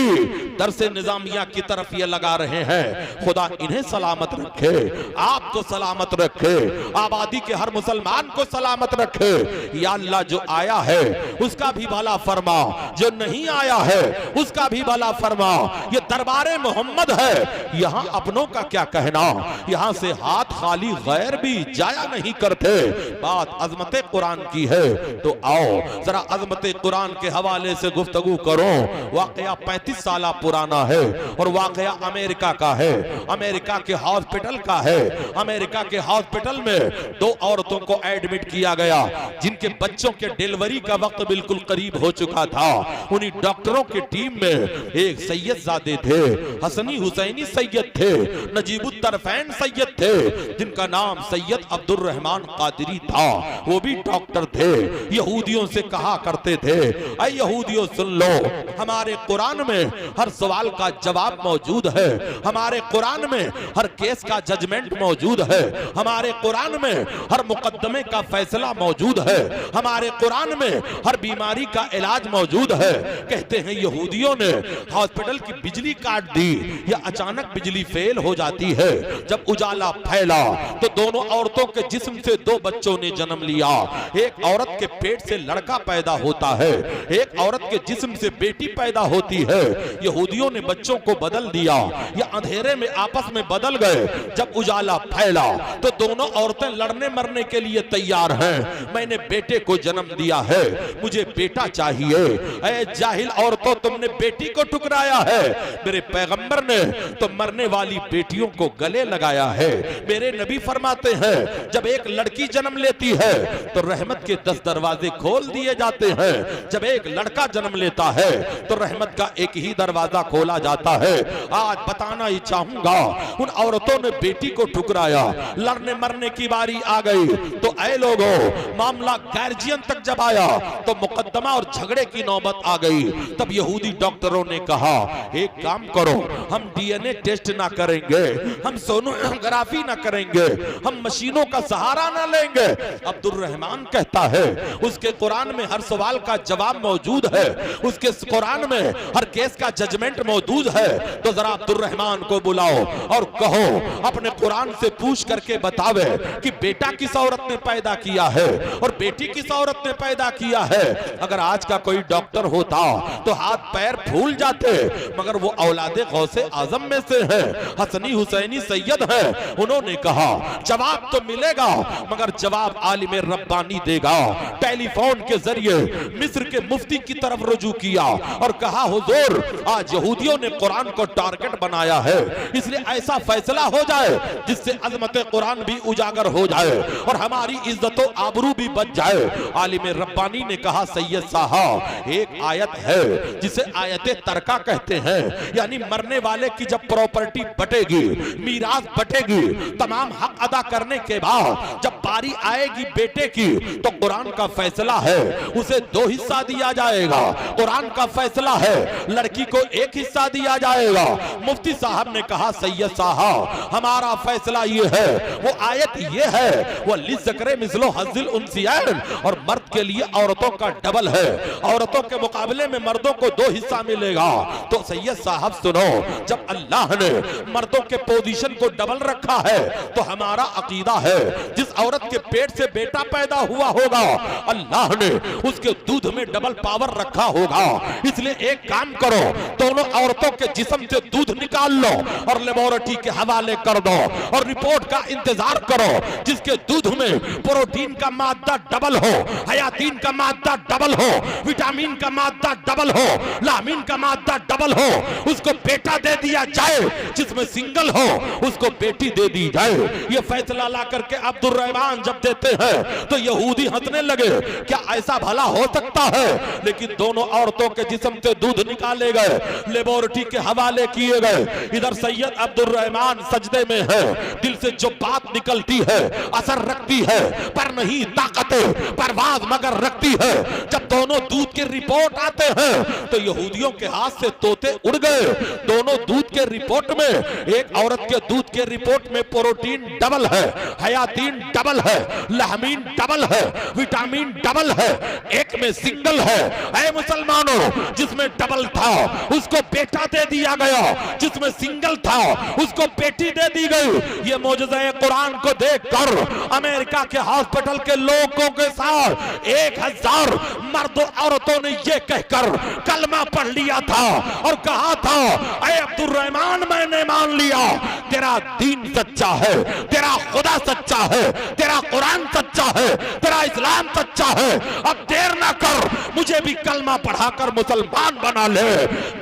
दरसे निजामिया की तरफ ये लगा रहे हैं। खुदा इन्हें सलामत रखे, आपको सलामत रखे, आबादी के हर मुसलमान को सलामत रखे। या अल्लाह, जो आया है उसका भी भला फरमा, जो नहीं आया है उसका भी भला फरमा। ये दरबारे मोहम्मद है, यहाँ अपनों का क्या कहना, यहाँ से हाथ खाली गैर भी जाया नहीं करते। बात अजमत कुरान की है तो आओ जरा अजमत कुरान के हवाले से गुफ्तगू करो। वाकया 35 साल पुराना है और वाकया अमेरिका का है, अमेरिका के हॉस्पिटल का है। अमेरिका के हॉस्पिटल में 2 औरतों को एडमिट किया गया जिनके बच्चों के डिलीवरी का वक्त बिल्कुल करीब हो चुका था। उन्हीं डॉक्टरों की टीम में एक सैयद जादे थे, हसनी हुसैनी सैयद थे, नजीबुत्तरफैन सैयद थे, जिनका नाम सैयद अब्दुल रहमान कादरी था। वो भी डॉक्टर थे। यहूदियों से कहा करते थे, ऐ यहूदियों सुन लो, हमारे कुरान में हर सवाल का जवाब मौजूद है, हमारे कुरान में हर केस का जजमेंट मौजूद है, हमारे कुरान में हर मुकदमे का फैसला मौजूद है, हमारे कुरान में हर बीमारी का इलाज मौजूद है। कहते हैं यहूदियों ने हॉस्पिटल की बिजली काट दी या अचानक बिजली फेल हो जाती है। जब उजाला फैला तो दोनों औरतों के जिस्म से 2 बच्चों ने जन्म लिया। एक औरत के पेट से लड़का पैदा होता है, एक औरत के जिस्म से बेटी पैदा होती है। यहूदियों ने बच्चों को बदल दिया या अंधेरे में आपस में बदल गए। जब उजाला फैला तो दोनों औरतें लड़ने मरने के लिए तैयार हैं। मैंने बेटे को जन्म दिया है, मुझे बेटा चाहिए। ऐ जाहिल औरतों, तुमने बेटी को ठुकराया है, मेरे पैगंबर ने तो मरने वाली बेटियों को गले लगाया है। मेरे नबी फरमाते हैं, जब एक लड़की जन्म लेती है तो रहमत के 10 दरवाजे खोल दिए जाते हैं, जब एक लड़का जन्म लेता है तो रहमत का एक ही दरवाजा खोला जाता है। आज बताना ही चाहूंगा, उन औरतों ने बेटी को ठुकराया, लड़ने मरने की बारी आ गई तो ऐ लोगों, मामला गार्जियन तक जब आया तो मुकदमा और झगड़े की नौबत आ गई। तब यहूदी डॉक्टरों ने कहा, एक काम करो, हम डीएनए टेस्ट ना करेंगे, हम सोनोग्राफी ना करेंगे, हम मशीनों का सहारा ना लेंगे। अब्दुल रहमान कहता है, उसके कुरान में हर सवाल का जवाब मौजूद है, उसके कुरान में हर केस का जजमेंट मौजूद है। तो जरा अब्दुल रहमान को बुलाओ और कहो, अपने कुरान से पूछ करके बतावे कि बेटा किस औरत ने पैदा किया है और बेटी किस औरत ने पैदा किया है। अगर आज का कोई डॉक्टर होता तो हाथ पैर फूल जाते, मगर वो औलादे गौसे आजम में से है, हसनी हुसैनी सैयद है। उन्होंने कहा, जवाब तो मिलेगा मगर जवाब आलिम रब्बानी देगा। टेलीफोन के जरिए मिस्र के मुफ्ती की तरफ रुजू किया और कहा हुजूर आज यहूदियों ने कुरान को टारगेट बनाया है, इसलिए ऐसा फैसला हो जाए जिससे अजमत कुरान भी उजागर हो जाए और हमारी इज्जत व आबरू भी बच जाए। आलिम रब्बानी ने कहा सैयद साहब एक आयत है जिसे आयत तरका कहते हैं, यानी मरने वाले की जब प्रॉपर्टी बटेगी, मीरास बटेगी, तमाम हक अदा करने के बाद जब बारी आएगी बेटे की तो कुरान का फैसला है उसे 2 हिस्सा दिया जाएगा। कुरान का फैसला है लड़की को 1 हिस्सा दिया जाएगा। मुफ्ती साहब ने कहा सैयद साहब हमारा फैसला ये है, वो आयत ये है, वो लिज़्ज़करे मिस्लो हज़्ज़िल उन्सियैन, और मर्द के लिए औरतों का डबल है, औरतों के मुकाबले में मर्दों को 2 हिस्सा मिलेगा। तो सैयद साहब सुनो, जब अल्लाह ने मर्दों के पोजीशन को डबल रखा है तो हमारा अकीदा है जिस औरत के पेट से बेटा पैदा हुआ होगा अल्लाह ने उसके दूध में डबल पावर रखा होगा। इसलिए एक काम करो, दोनों औरतों के जिस्म से दूध निकाल लो और लेबोरेटरी के हवाले कर दो और रिपोर्ट का इंतजार करो जिसके दूध में प्रोटीन का मादा डबल हो, हयातीन का मादा डबल हो, विटामिन का मादा डबल हो, लामिन का मादा डबल हो, उसको बेटा दे दिया जाए, जिसमें सिंगल हो उसको बेटी दे दी जाए। ये फैसला ला करके अब्दुल रहमान जब देते हैं तो यहूदी हंसने लगे, क्या ऐसा भला हो सकता है? लेकिन दोनों औरतों के जिस्म से दूध निकाले गए, लेबोरेटरी के हवाले किए गए। इधर सैयद अब्दुल रहमान सजदे में है, दिल से जो बात निकलती है असर रखती है, पर नहीं ताकतें परवाज मगर रखती है। जब दोनों दूध की रिपोर्ट आते हैं तो यहूदियों के हाथ से तोते उड़ गए। दोनों दूध के रिपोर्ट में, एक औरत के दूध के रिपोर्ट में प्रोटीन डबल है, हयातीन डबल है, लहमीन डबल है, विटामिन डबल है, एक में सिंगल है। ऐ मुसलमानों, जिसमें डबल था उसको बेटा दे दिया गया, जिसमें सिंगल था उसको बेटी दे दी गई। ये मौजज़ा कुरान को देखकर अमेरिका के हॉस्पिटल के लोगों के साथ 1000 मर्दों औरतों ने ये कहकर कलमा पढ़ लिया था और कहा था ऐ अब्दुल रहमान मैंने मान लिया तेरा दीन सच्चा है, तेरा खुदा सच्चा है, तेरा कुरान सच्चा है, तेरा इस्लाम सच्चा है। अब देर ना कर, मुझे भी कलमा पढ़ाकर मुसलमान बना ले।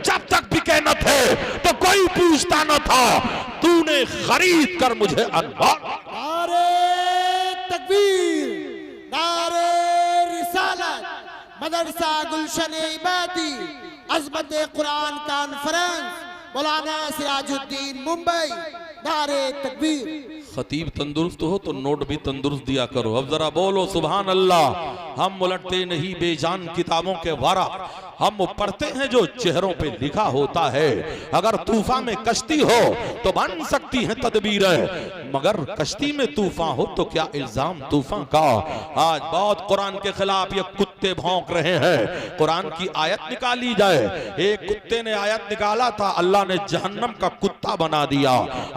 जब तक बिके न थे तो कोई पूछता न था, तूने खरीद कर मुझे अनवार। नारे तकबीर, नारे रिसालत, मदरसा गुलशन इबादी, अज़मत कुरान कॉन्फ्रेंस, मौलाना सिराजुद्दीन मुंबई। नारे तकबीर। खतीब तंदुरुस्त हो तो नोट भी तंदुरुस्त दिया करो। अब जरा बोलो सुभान अल्लाह। हम उलटते नहीं बेजान किताबों के वारा, हम वो पढ़ते हैं जो चेहरों पे लिखा होता है। अगर तूफान में कश्ती हो तो बन सकती है तदबीरें, मगर कश्ती में तूफान हो तो क्या इल्जाम तूफान का। आज बहुत कुरान के खिलाफ ये कुत्ते भौंक रहे हैं। कुरान की आयत निकाली जाए, एक कुत्ते ने आयत निकाला था, अल्लाह ने जहन्नम का कुत्ता बना दिया।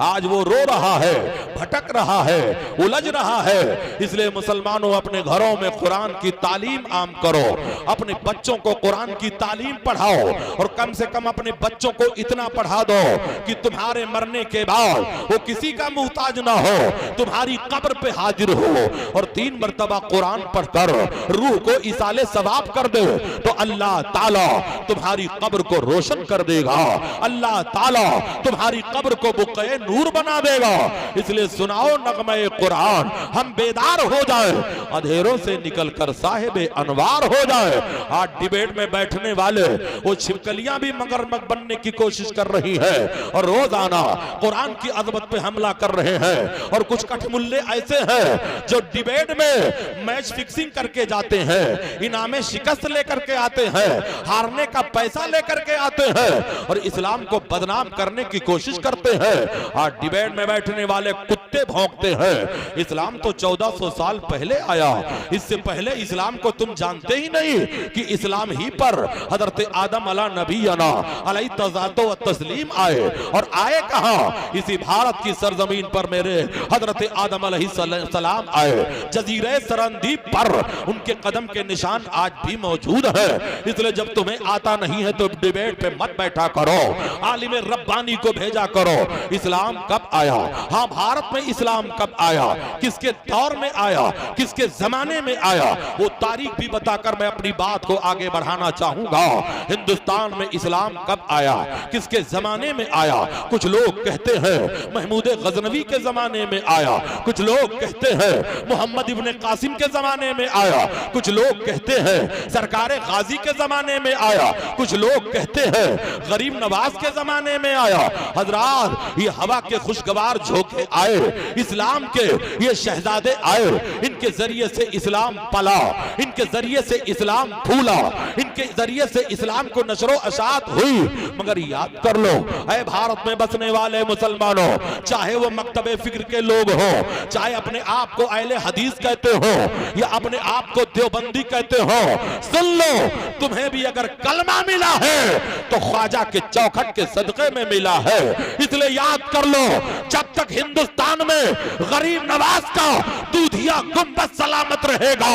आज वो रो रहा है, भटक रहा है, उलझ रहा है। इसलिए मुसलमानों अपने घरों में कुरान की तालीम आम करो, अपने बच्चों को कुरान की तालीम पढ़ाओ और कम से कम अपने बच्चों को इतना पढ़ा दो कि तुम्हारे मरने के बाद वो किसी का मुहताज ना हो, तुम्हारी कब्र पे हाजिर हो और 3 मरतबा कुरान पढ़कर रूह को इसाले सवाब कर दे तो अल्लाह ताला तुम्हारी कब्र को रोशन कर देगा, अल्लाह ताला तुम्हारी कब्र को बुक़े नूर बना देगा। इसलिए सुनाओ नगमे कुरान, हम बेदार हो जाए, अंधेरों से निकलकर साहिब अनवार हो जाए। आज डिबेट में बैठने वाले वो छिपकलियां भी मगरमच्छ बनने की कोशिश कर रही है और रोजाना कुरान की अजमत पे हमला कर रहे हैं। और कुछ कठमुल्ले ऐसे हैं जो डिबेट में मैच फिक्सिंग करके जाते हैं, इनामे शिकस्त लेकर के आते हैं, हारने का पैसा लेकर के आते हैं और इस्लाम को बदनाम करने की कोशिश करते हैं। आज डिबेट में बैठने वाले कुत्ते भौंकते हैं। इस्लाम तो 1400 साल पहले आया, इससे पहले इस्लाम को तुम जानते ही नहीं कि इस्लाम ही पर हजरत आदम अला नबीना अलैहि तज़ातो व तस्लीम आए, और आए कहाँ? इसी भारत की सरजमीन पर मेरे हजरत आदम अलैहि सलाम आए। जजीरे सरंदीप पर उनके कदम के निशान आज भी मौजूद है। इसलिए जब तुम्हें आता नहीं है तो डिबेट पे मत बैठा करो, आलिम रब्बानी को भेजा करो। इस्लाम कब आया? हाँ, भारत में इस्लाम कब आया, किसके दौर में आया, किसके जमाने में आया, वो तारीख भी बताकर मैं अपनी बात को आगे बढ़ाना चाहूंगा। हिंदुस्तान में इस्लाम कब आया, किसके जमाने में आया? कुछ लोग कहते हैं महमूद गजनवी के जमाने में आया, कुछ लोग कहते हैं मोहम्मद इब्ने कासिम के जमाने में आया, कुछ लोग कहते हैं सरकार गाजी के जमाने में आया, कुछ लोग कहते हैं गरीब नवाज के जमाने में आया। हजरात, ये हवा के खुशगवार झोंके आए, इस्लाम के ये शहजादे आए, इनके जरिए से इस्लाम पला, इनके जरिए से इस्लाम फूला, इनके जरिए से इस्लाम को नशरो अशात हुई। मगर याद कर लो, ऐ भारत में बसने वाले मुसलमानों, चाहे वो मकतबे फिक्र के लोग हो, चाहे अपने आप को अहले हदीस कहते हो या अपने आप को देवबंदी कहते हो, सुन लो, तुम्हें भी अगर कलमा मिला है तो ख्वाजा के चौखट के सदक़े में मिला है। इसलिए याद कर लो, जब तक हिंदुस्तान में गरीब नवाज का दूधिया गुंबद सलामत रहेगा,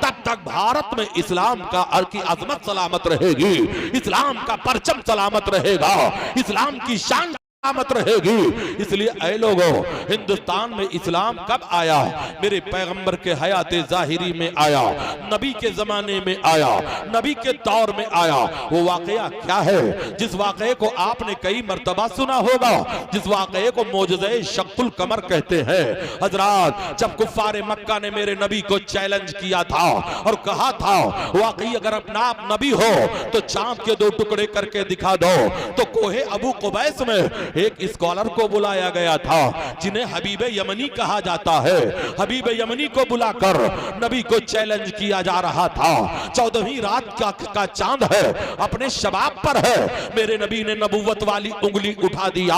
तब तक भारत में इस्लाम की अजमत सलामत रहेगी, इस्लाम का परचम सलामत रहेगा, इस्लाम की शान सलामत रहेगी। इसलिए ऐ लोगों, हिंदुस्तान में इस्लाम कब आया? मेरे पैगंबर के हयाते जाहिरी में आया, नबी के जमाने में आया, नबी के दौर में आया। वो वाकया क्या है जिस वाकये को आपने कई मर्तबा सुना होगा, जिस वाकये को मौजज़े शक्कुल कमर कहते हैं। हजरात, जब कुफ्फारे मक्का ने मेरे नबी को चैलेंज किया था और कहा था वाकई अगर अपना आप नबी हो तो चांद के 2 टुकड़े करके दिखा दो, तो कोहे अबू कुबैस में एक स्कॉलर को बुलाया गया था जिन्हें हबीब यमनी कहा जाता है। हबीब यमनी को बुलाकर नबी को चैलेंज किया जा रहा था। 14वीं रात का चांद है, अपने शबाब पर है, मेरे नबी ने नबुव्वत वाली उंगली उठा दिया,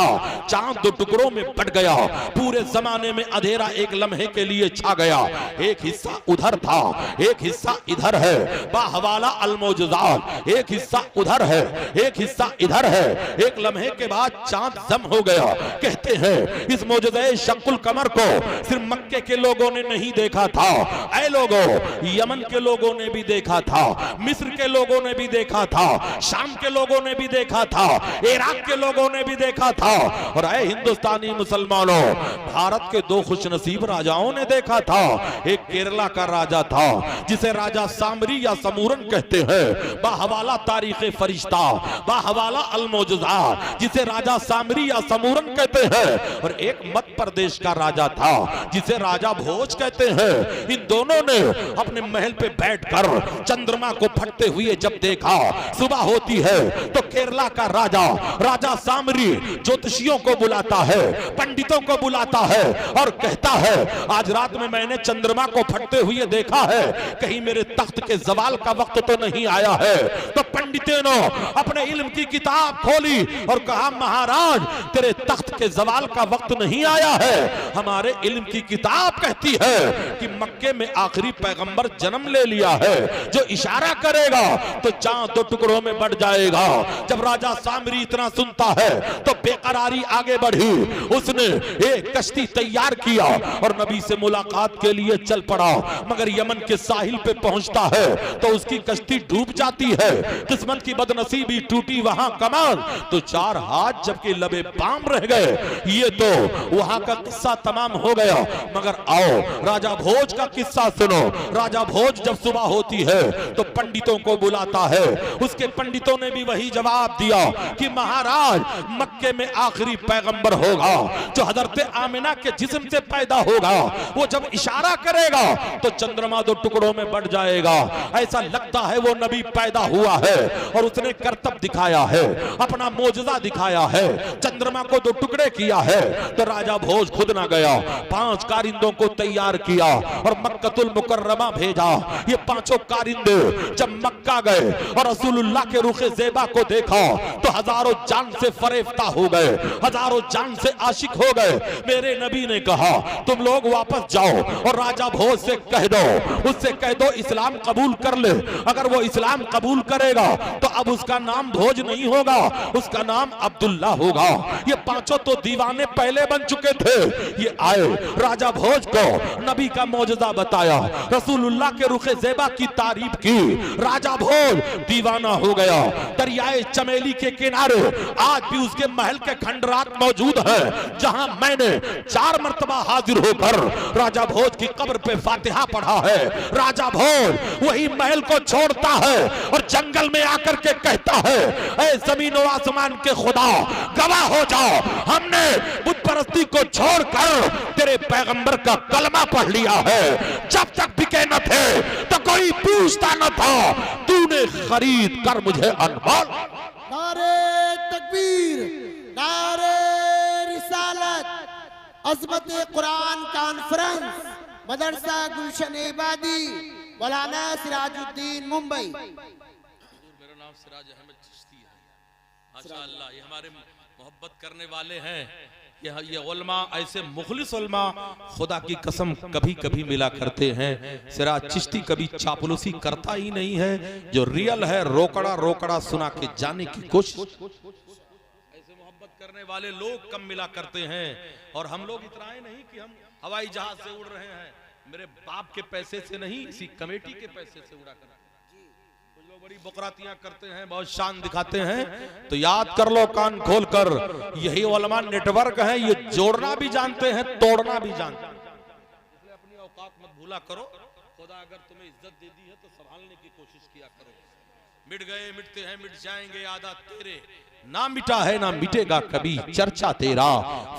चांद 2 टुकड़ों में बट गया, पूरे जमाने में अंधेरा एक लम्हे के लिए छा गया। एक हिस्सा उधर था, एक हिस्सा इधर है, बाहवाला अलमौजूदात, एक हिस्सा उधर है, एक हिस्सा इधर है। एक लम्हे के बाद चांद जम हो गया। कहते हैं इस मौजूदे शक्कुल कमर को सिर्फ मक्के के लोगों ने नहीं देखा था, ऐ लोगों, यमन के लोगों ने भी देखा था, मिस्र के लोगों ने भी देखा था, शाम के लोगों ने भी देखा था, इराक के लोगों ने भी देखा था, और ऐ हिंदुस्तानी मुसलमानों, भारत के 2 खुशनसीब राजाओं ने देखा था। एक केरला का राजा था जिसे राजा सामरी या समूरन कहते हैं, बाहवाला तारीख फरिश्ता, बाहवाला अलमौजूदा, जिसे राजा सामरी या समूरन कहते हैं। और एक मध्य प्रदेश का राजा था जिसे राजा भोज कहते हैं। इन दोनों ने अपने महल पे बैठकर चंद्रमा को फटते हुए जब देखा, सुबह होती है तो केरला का राजा सामरी ज्योतिषियों को बुलाता है, पंडितों को बुलाता है और कहता है आज रात में मैंने चंद्रमा को फटते हुए देखा है, कहीं मेरे तख्त के जवाल का वक्त तो नहीं आया है। तो पंडितों ने अपने इल्म की किताब खोली और कहा महाराज तेरे तख्त के जवाल का वक्त नहीं आया है, हमारे इल्म की किताब कहती है कि मक्के में आखिरी पैगंबर जन्म ले लिया है, जो इशारा करेगा तो चांद 2 टुकड़ों में बढ़ जाएगा। जब राजा सामरी इतना सुनता है तो बेकरारी आगे बढ़ी, उसने एक कश्ती तैयार किया और नबी से मुलाकात के लिए चल पड़ा। मगर यमन के साहिल पे पहुंचता है तो उसकी कश्ती डूब जाती है, किस्मत की बदनसीबी टूटी वहां कमान, तो 4 हाथ जबकि लबे पाम रह गए। ये तो वहां का किस्सा तमाम हो गया। मगर आओ राजा भोज का किस्सा सुनो। राजा भोज जब सुबह होती है तो पंडितों को बुलाता है, उसके पंडितों ने भी वही जवाब दिया कि महाराज मक्के में आखिरी पैगंबर होगा जो हजरत आमिना के जिस्म से पैदा होगा, वो जब इशारा करेगा तो चंद्रमा 2 टुकड़ों में बढ़ जाएगा। ऐसा लगता है वो नबी पैदा हुआ है और उसने करतब दिखाया है, अपना मोजज़ा दिखाया है। चंद्रमा को 2 टुकड़े किया है, तो राजा भोज खुद ना गया, 5 कारिंदों को तैयार किया और मक्कतुल मुकर्रमा भेजा। ये 5 कारिंदे जब मक्का गए और रसूलुल्लाह के रुखे ज़ेबा को देखा तो हजारों जान से फरेफ्ता हो गए, हजारों जान से आशिक हो गए। मेरे नबी ने कहा तुम लोग वापस जाओ और राजा भोज से कह दो, उससे कह दो इस्लाम कबूल कर ले। अगर वो इस्लाम कबूल करेगा तो अब उसका नाम भोज नहीं होगा, उसका नाम अब्दुल्ला होगा। ये 5 तो दीवाने पहले बन चुके थे। ये आए, राजा भोज को नबी का मौजज़ा बताया, रसूलुल्लाह के रुखे ज़ेबा की तारीफ की। राजा भोज दीवाना हो गया। दरियाए चमेली के किनारे आज भी उसके महल के खंडरात मौजूद हैं, जहां मैंने 4 मर्तबा हाजिर होकर राजा भोज की कब्र पे फातिहा पढ़ा है। राजा भोज वही महल को छोड़ता है और जंगल में आकर के कहता है, ऐ जमीन और आसमान के खुदा गवाह हो जाओ, हमने बुत परस्ती को छोड़कर तेरे पैगंबर का कलमा पढ़ लिया है। जब तक बिके न थे तो कोई पूछता न था, तूने खरीद कर मुझे अनमोल। नारे तकबीर, नारे रिसालत, अज़मत कुरान कॉन्फ्रेंस, मदरसा गुलशन इबादी, मौलाना सिराजुद्दीन मुंबई। मेरा नाम सिराज अहमद चिश्ती है। माशाअल्लाह, ये हमारे मोहब्बत करने वाले हैं। ये उलमा ऐसे मुखलिस उलमा खुदा की कसम कभी कभी मिला करते हैं। सिराज चिश्ती कभी चापलूसी करता ही नहीं है, जो रियल है रोकड़ा रोकड़ा सुना के जाने की कोशिश। ऐसे मोहब्बत करने वाले लोग कम मिला करते हैं और हम लोग इतराए नहीं कि हम हवाई जहाज से उड़ रहे हैं। मेरे बाप के पैसे से नहीं, इसी कमेटी के पैसे से उड़ा करते हैं। कुछ लोग बड़ी बकरातियां करते हैं, बहुत शान दिखाते हैं, तो याद कर लो कान खोल कर, यही उलमा नेटवर्क है। ये जोड़ना भी जानते हैं, तोड़ना भी जानते हैं। इसलिए अपनी औकात मत भूला करो। खुदा अगर तुम्हें इज्जत दे दी है तो संभालने की कोशिश किया करो। मिट गए मिटते हैं, मिट जाएंगे आदा तेरे, ना मिटा है ना मिटेगा कभी चर्चा तेरा।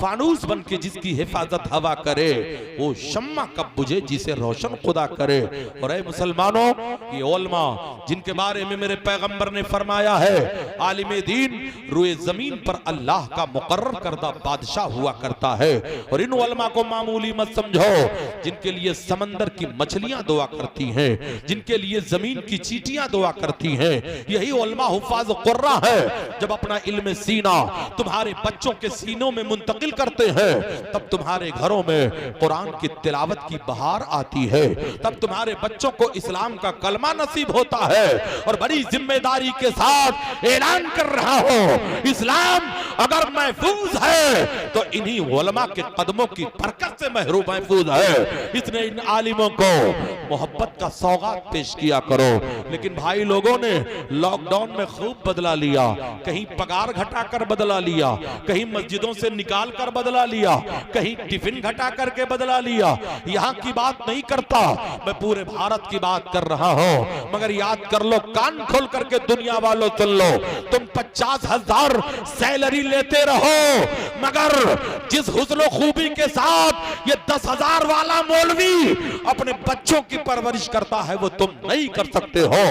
फानूस बन के जिसकी हिफाजत हवा करे, वो शम्मा कब बुझे जिसे रोशन खुदा करे। और ऐ मुसलमानों, ये उलमा जिनके बारे में मेरे पैगंबर ने फरमाया है, आलिम दीन रुए जमीन पर अल्लाह का मुकर्रर करदा बादशाह हुआ करता है। और इन उलमा को मामूली मत समझो, जिनके लिए समंदर की मछलियां दुआ करती हैं, जिनके लिए जमीन की चींटियां दुआ करती हैं, यही उलमा हुफाज कुर्रा है। जब अपना इल्म सीना तुम्हारे बच्चों के सीनों में मुंतकिल करते हैं, तब तुम्हारे घरों में कुरान की तिलावत की बहार आती है, तब तुम्हारे बच्चों को इस्लाम का कलमा नसीब होता है। और बड़ी जिम्मेदारी के साथ ऐलान कर रहा हूं, इस्लाम अगर महफूज है तो इन्हीं उलमा के कदमों की बरकत से महफूज है। इसने इन आलिमों को मोहब्बत का सौगात पेश किया करो। लेकिन भाई लोगों ने लॉकडाउन में खूब बदला लिया, कहीं पगार घटाकर बदला लिया, कहीं मस्जिदों से निकाल कर बदला लिया, कहीं टिफिन घटा करके बदला लिया। यहाँ की बात नहीं करता, मैं पूरे भारत की बात कर रहा हूँ। मगर याद कर लो, कान खोल करके दुनिया वालों सुन लो, तुम 50,000 सैलरी लेते रहो, मगर जिस हुस्न खूबी के साथ ये 10,000 वाला मौलवी अपने बच्चों की परवरिश करता है, वो तुम नहीं कर सकते हो।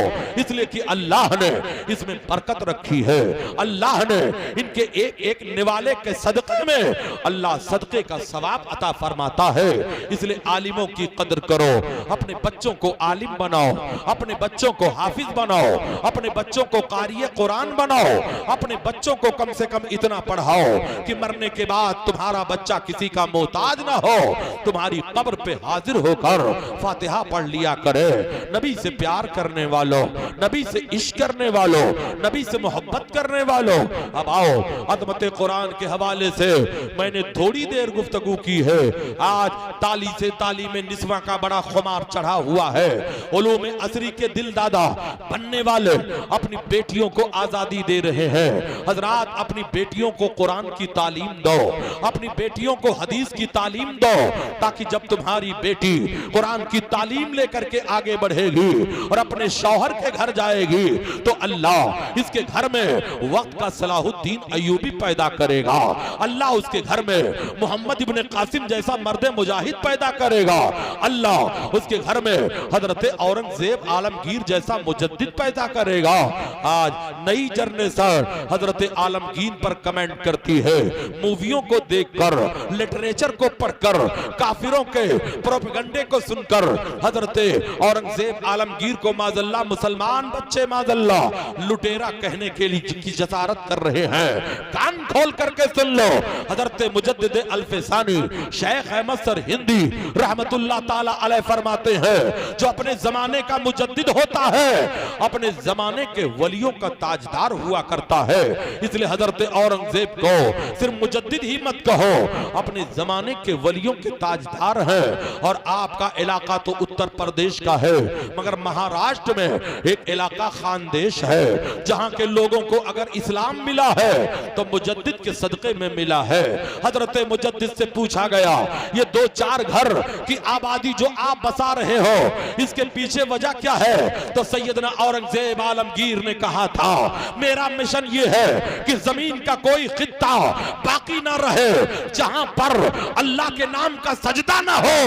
इसलिए कि अल्लाह ने इसमें बरकत रखी है। अल्लाह ने इनके एक एक निवाले के सदक़े में अल्लाह सदक़े का सवाब अता फरमाता है। इसलिए आलिमों की कदर करो, अपने बच्चों को आलिम बनाओ, अपने बच्चों को हाफिज बनाओ, अपने बच्चों को क़ारिए कुरान बनाओ, अपने बच्चों को कम से कम इतना पढ़ाओ कि मरने के बाद तुम्हारा बच्चा किसी का मोहताज ना हो, तुम्हारी कब्र पे हाजिर होकर फातिहा पढ़ लिया करे। नबी से प्यार करने वालों, नबी से इश्क करने वालों, नबी से मोहब्बत करने वालों, अब आओ अज़मत कुरान के हवाले से मैंने थोड़ी देर गुफ्तगू की है। आज ताली से ताली में निस्वा का बड़ा खुमार चढ़ा हुआ है। उलूम असरी के दिल दादा बनने वाले अपनी बेटियों को आजादी दे रहे हैं। हजरात, अपनी बेटियों को कुरान की तालीम दो, अपनी बेटियों को हदीस की तालीम यकीन दो, ताकि जब तुम्हारी बेटी कुरान की तालीम लेकर के आगे बढ़ेगी और अपने शौहर के घर जाएगी तो अल्लाह इसके घर में वक्त का सलाहुद्दीन अय्यूबी पैदा करेगा। अल्लाह उसके घर में मोहम्मद इब्ने कासिम जैसा मर्द मुजाहिद पैदा करेगा। अल्लाह उसके घर में हजरत औरंगजेब आलमगीर जैसा मुजद्दिद पैदा करेगा। आज नई जनरेशन हजरत आलमगीर पर कमेंट करती है, मूवियों को देखकर, लिटरेचर को पढ़कर, काफिरों के प्रोपेगेंडे को सुनकर हजरत औरंगजेब आलमगीर को माजल्ला मुसलमान बच्चे माजल्ला लुटेरा कहने के लिए की जसारत कर रहे हैं। कान खोल करके सुन लो, हजरत मुजद्दिद अल्फसानी शेख अहमद सर हिंदी रहमतुल्लाह ताला अलैह फरमाते हैं, जो अपने जमाने का मुजद्दिद होता है अपने जमाने के वलियों का ताजदार हुआ करता है। इसलिए हजरत औरंगजेब को सिर्फ मुजद्दिद ही मत कहो, अपने जमाने के वलियों के ताजदार है। और आपका इलाका तो उत्तर प्रदेश का है, मगर महाराष्ट्र में एक इलाका खानदेश है जहां के लोगों को अगर इस्लाम मिला है तो मुजद्दिद के सदके में मिला है। हजरत मुजद्दिद से पूछा गया, ये 2-4 घर की आबादी जो आप बसा रहे हो इसके पीछे वजह क्या है? तो सैयदना औरंगजेब आलमगीर ने कहा था, मेरा मिशन ये है कि जमीन का कोई खित्ता बाकी ना रहे जहां पर अल्लाह के नाम का सजदा ना हो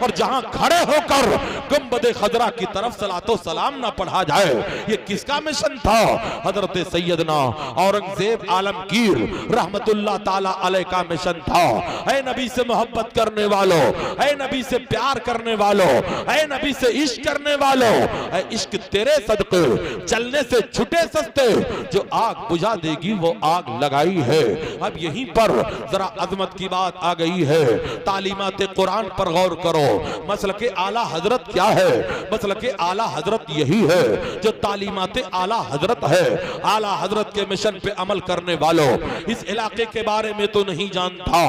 और जहां खड़े होकर गुंबद खजरा की तरफ सलातो सलाम ना पढ़ा जाए। ये किसका मिशन था? हजरत सैयदना औरंगजेब आलमगीर रहमतुल्लाह ताला अलैह का मिशन था। ऐ नबी से मोहब्बत करने वालों, ऐ नबी से प्यार करने वालों, ऐ नबी से इश्क करने वालों, ऐ इश्क तेरे सदके चलने से छुटे सस्ते, जो आग बुझा देगी वो आग लगाई है। अब यहीं पर जरा अजमत की बात आ गई है। तालीमात कुरान पर गौर करो। मसलके आला हजरत क्या है? मसलके आला हजरत यही है जो तालीमात आला हजरत है। आला हजरत के मिशन पे अमल करने वालों, इस इलाके के बारे में तो नहीं जानता,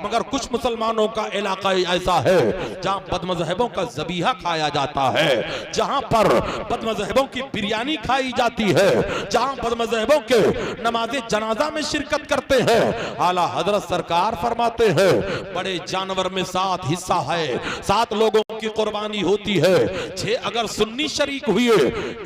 मगर कुछ मुसलमानों का इलाका ऐसा है जहां बदमज़हबों का ज़बीहा खाया जाता है, जहां पर बदमज़हबों की बिरयानी खाई जाती है, जहां बदमज़हबों के नमाज़े जनाजा में शिरकत करते हैं। आला हजरत सरकार फरमाते हैं, बड़े जानवर में 7 हिस्सा है, 7 लोगों की कुर्बानी होती है। 6 अगर सुन्नी शरीक हुए,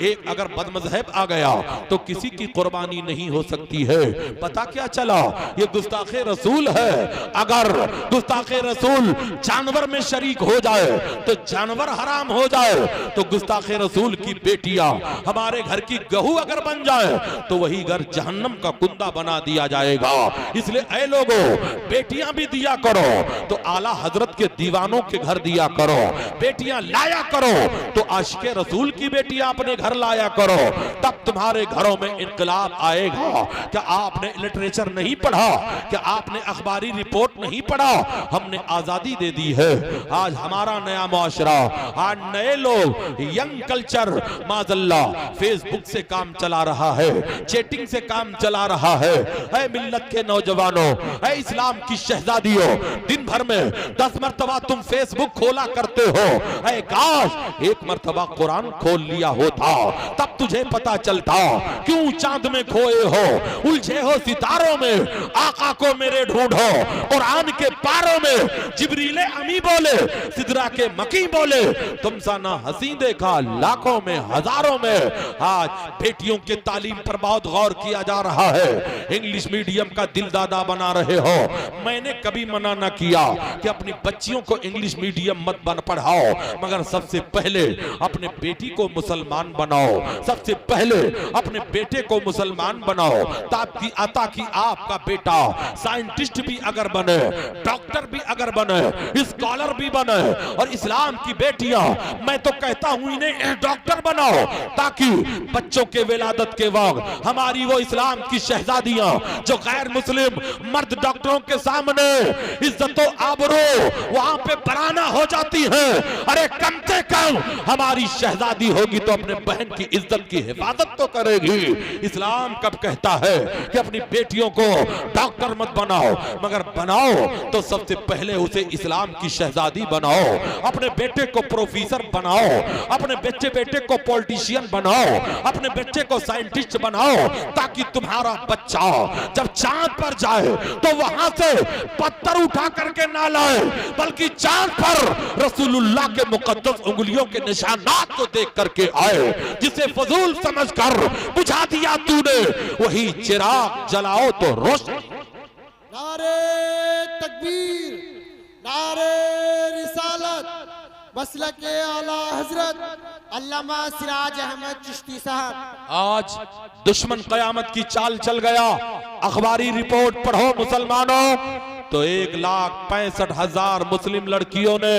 1 अगर बदमज़हब आ गया तो किसी की कुर्बानी नहीं हो सकती है। पता क्या चला? ये गुस्ताखे रसूल है। अगर गुस्ताखे रसूल जानवर में शरीक हो जाए तो जानवर हराम हो जाए, तो गुस्ताखे रसूल की बेटियां हमारे घर की गहू अगर बन जाए तो वही घर जहन्नम का कुंदा बना दिया जाएगा। इसलिए ऐ लोगों, बेटियां भी दिया करो तो आला हजरत के दीवानों के घर दिया करो, बेटियां लाया करो तो आशिके रसूल की बेटियां अपने घर लाया करो, तब तुम्हारे घरों में इनकलाब आएगा। क्या आपने लिटरेचर नहीं पढ़ा? क्या आपने अखबारी रिपोर्ट नहीं पढ़ा? हमने आजादी दे दी है। आज हमारा नया मुआशरा, आज नए लोग, यंग कल्चर माज़ल्ला फेसबुक से काम चला रहा है, चैटिंग से काम चला रहा है। ऐ मिल्लत के नौजवानों, ऐ इस्लाम की शहजादियों, दिन भर में 10 मरतबा तुम फेसबुक खोला करते हो। ऐ काश 1 मरतबा कुरान खोल लिया होता, तब तुझे पता चलता क्यों चांद में खोए हो, उलझे हो सितारों में, आका को मेरे ढूंढो। कुरान के पारों में जिब्रीले अमी बोले, सिदरा के मकी बोले, तुम सा ना हसी देखा लाखों में हजारों में। आज बेटियों के तालीम पर बहुत गौर किया जा रहा है। इंग्लिश मीडियम का दिलदादा बना रहे हो। मैंने कभी मना ना किया कि अपनी बच्चियों को इंग्लिश मीडियम मत बन पढ़ाओ, मगर सबसे पहले अपने बेटी को मुसलमान बनाओ, सबसे पहले अपने बेटे को मुसलमान बनाओ, ताकि आपका बेटा साइंटिस्ट भी अगर बने, डॉक्टर भी अगर बने, स्कॉलर भी बने, और इस्लाम की बेटियां, मैं तो कहता हूं इन्हें डॉक्टर बनाओ, ताकि बच्चों के विलादत के वक्त हमारी वो इस्लाम की शहजादियां जो गैर मुस्लिम मर्द डॉक्टरों के सामने इज्जतो आबरू वहां पे बराना हो जाती हैं। अरे कम से कम हमारी शहजादी होगी तो अपने बहन की इज्जत की हिफाजत तो करेगी। इस्लाम कब कहता है कि अपनी बेटियों को डॉक्टर मत बनाओ, मगर बनाओ तो सबसे पहले उसे इस्लाम की शहजादी बनाओ, अपने बेटे को प्रोफेसर बनाओ, अपने बेटे को पॉलिटिशियन बनाओ, अपने बच्चे को साइंटिस्ट बनाओ, ताकि तुम्हारा बच्चा जब चांद पर जाए तो वहां से पत्थर उठा करके ना लाए, बल्कि चांद पर रसूलुल्लाह के मुकद्दस उंगलियों के निशानात को देख करके आए। जिसे फजूल समझकर बुझा दिया तूने, वही चिराग जलाओ तो रोशनी। नारे तकबीर, नारे रिसालत, मसलके आला हजरत अल्लामा सिराज अहमद चिश्ती साहब। आज दुश्मन कयामत की चाल चल गया। अखबारी रिपोर्ट पढ़ो मुसलमानों, तो 1,65,000 मुस्लिम लड़कियों ने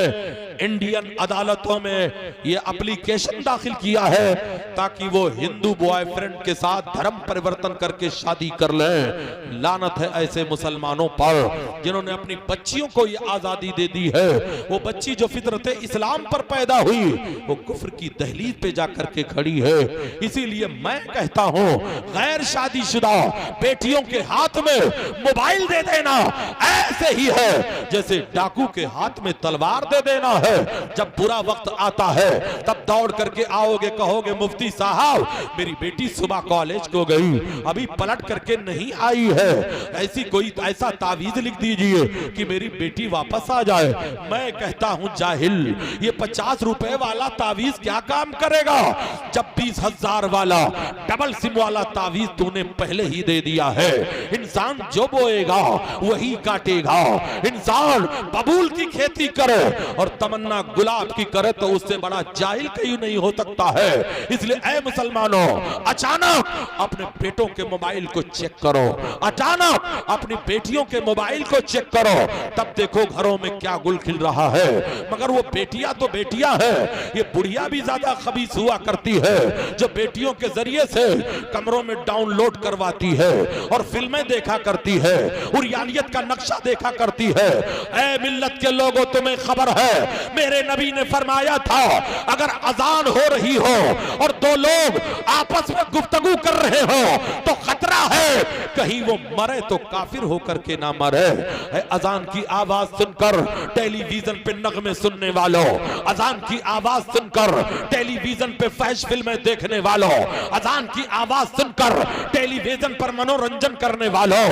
इंडियन अदालतों में ये एप्लीकेशन दाखिल किया है ताकि वो हिंदू बॉयफ्रेंड के साथ धर्म परिवर्तन करके शादी कर लें। लानत है ऐसे मुसलमानों पर जिन्होंने अपनी बच्चियों को ये आजादी दे दी है। वो बच्ची जो फितरत इस्लाम पर पैदा हुई, वो कुफ्र की दहलीज पे जाकर के खड़ी है। इसीलिए मैं कहता हूं, गैर शादीशुदा बेटियों के हाथ में मोबाइल दे देना ऐसे ही है जैसे डाकू के हाथ में तलवार दे देना है। जब बुरा वक्त आता है तब दौड़ करके आओगे, कहोगे मुफ्ती साहब मेरी बेटी सुबह कॉलेज को गई, अभी पलट करके नहीं आई है, ऐसी कोई ऐसा तावीज लिख दीजिए कि मेरी बेटी वापस आ जाए। मैं कहता हूं जाहिल, ये 50 रुपए वाला तावीज क्या काम करेगा जब 20,000 वाला डबल सिम वाला तावीज तूने पहले ही दे दिया है। इंसान जो बोएगा वही काटेगा। इंसान बबूल की खेती करे और तमन्ना गुलाब की करे तो उससे बड़ा जाहिल कहीं नहीं हो सकता है। इसलिए ऐ मुसलमानों, अचानक अपने बेटों के मोबाइल को चेक करो, अचानक अपनी बेटियों के मोबाइल को चेक करो, तब देखो घरों में क्या गुल खिल रहा है। मगर वो बेटियां तो बेटियां हैं, ये बुढ़िया भी ज्यादा खबीस हुआ करती है जो बेटियों के जरिए से कमरों में डाउनलोड करवाती है और फिल्में देखा करती है, उरियानियत का नक्शा देखा करती है। ऐ मिल्लत के लोगों, तुम्हें खबर है मेरे नबी ने फरमाया था अगर अजान हो रही हो और दो लोग आपस में गुफ्तगू कर रहे हो तो खतरा है कहीं वो मरे तो काफिर होकर के ना मरे। अजान की आवाज सुनकर टेलीविजन पे नगमे सुनने वालों, अजान की आवाज सुनकर टेलीविजन पे फैश फिल्में देखने वालों, अजान की आवाज सुनकर टेलीविजन पर मनोरंजन करने वालों,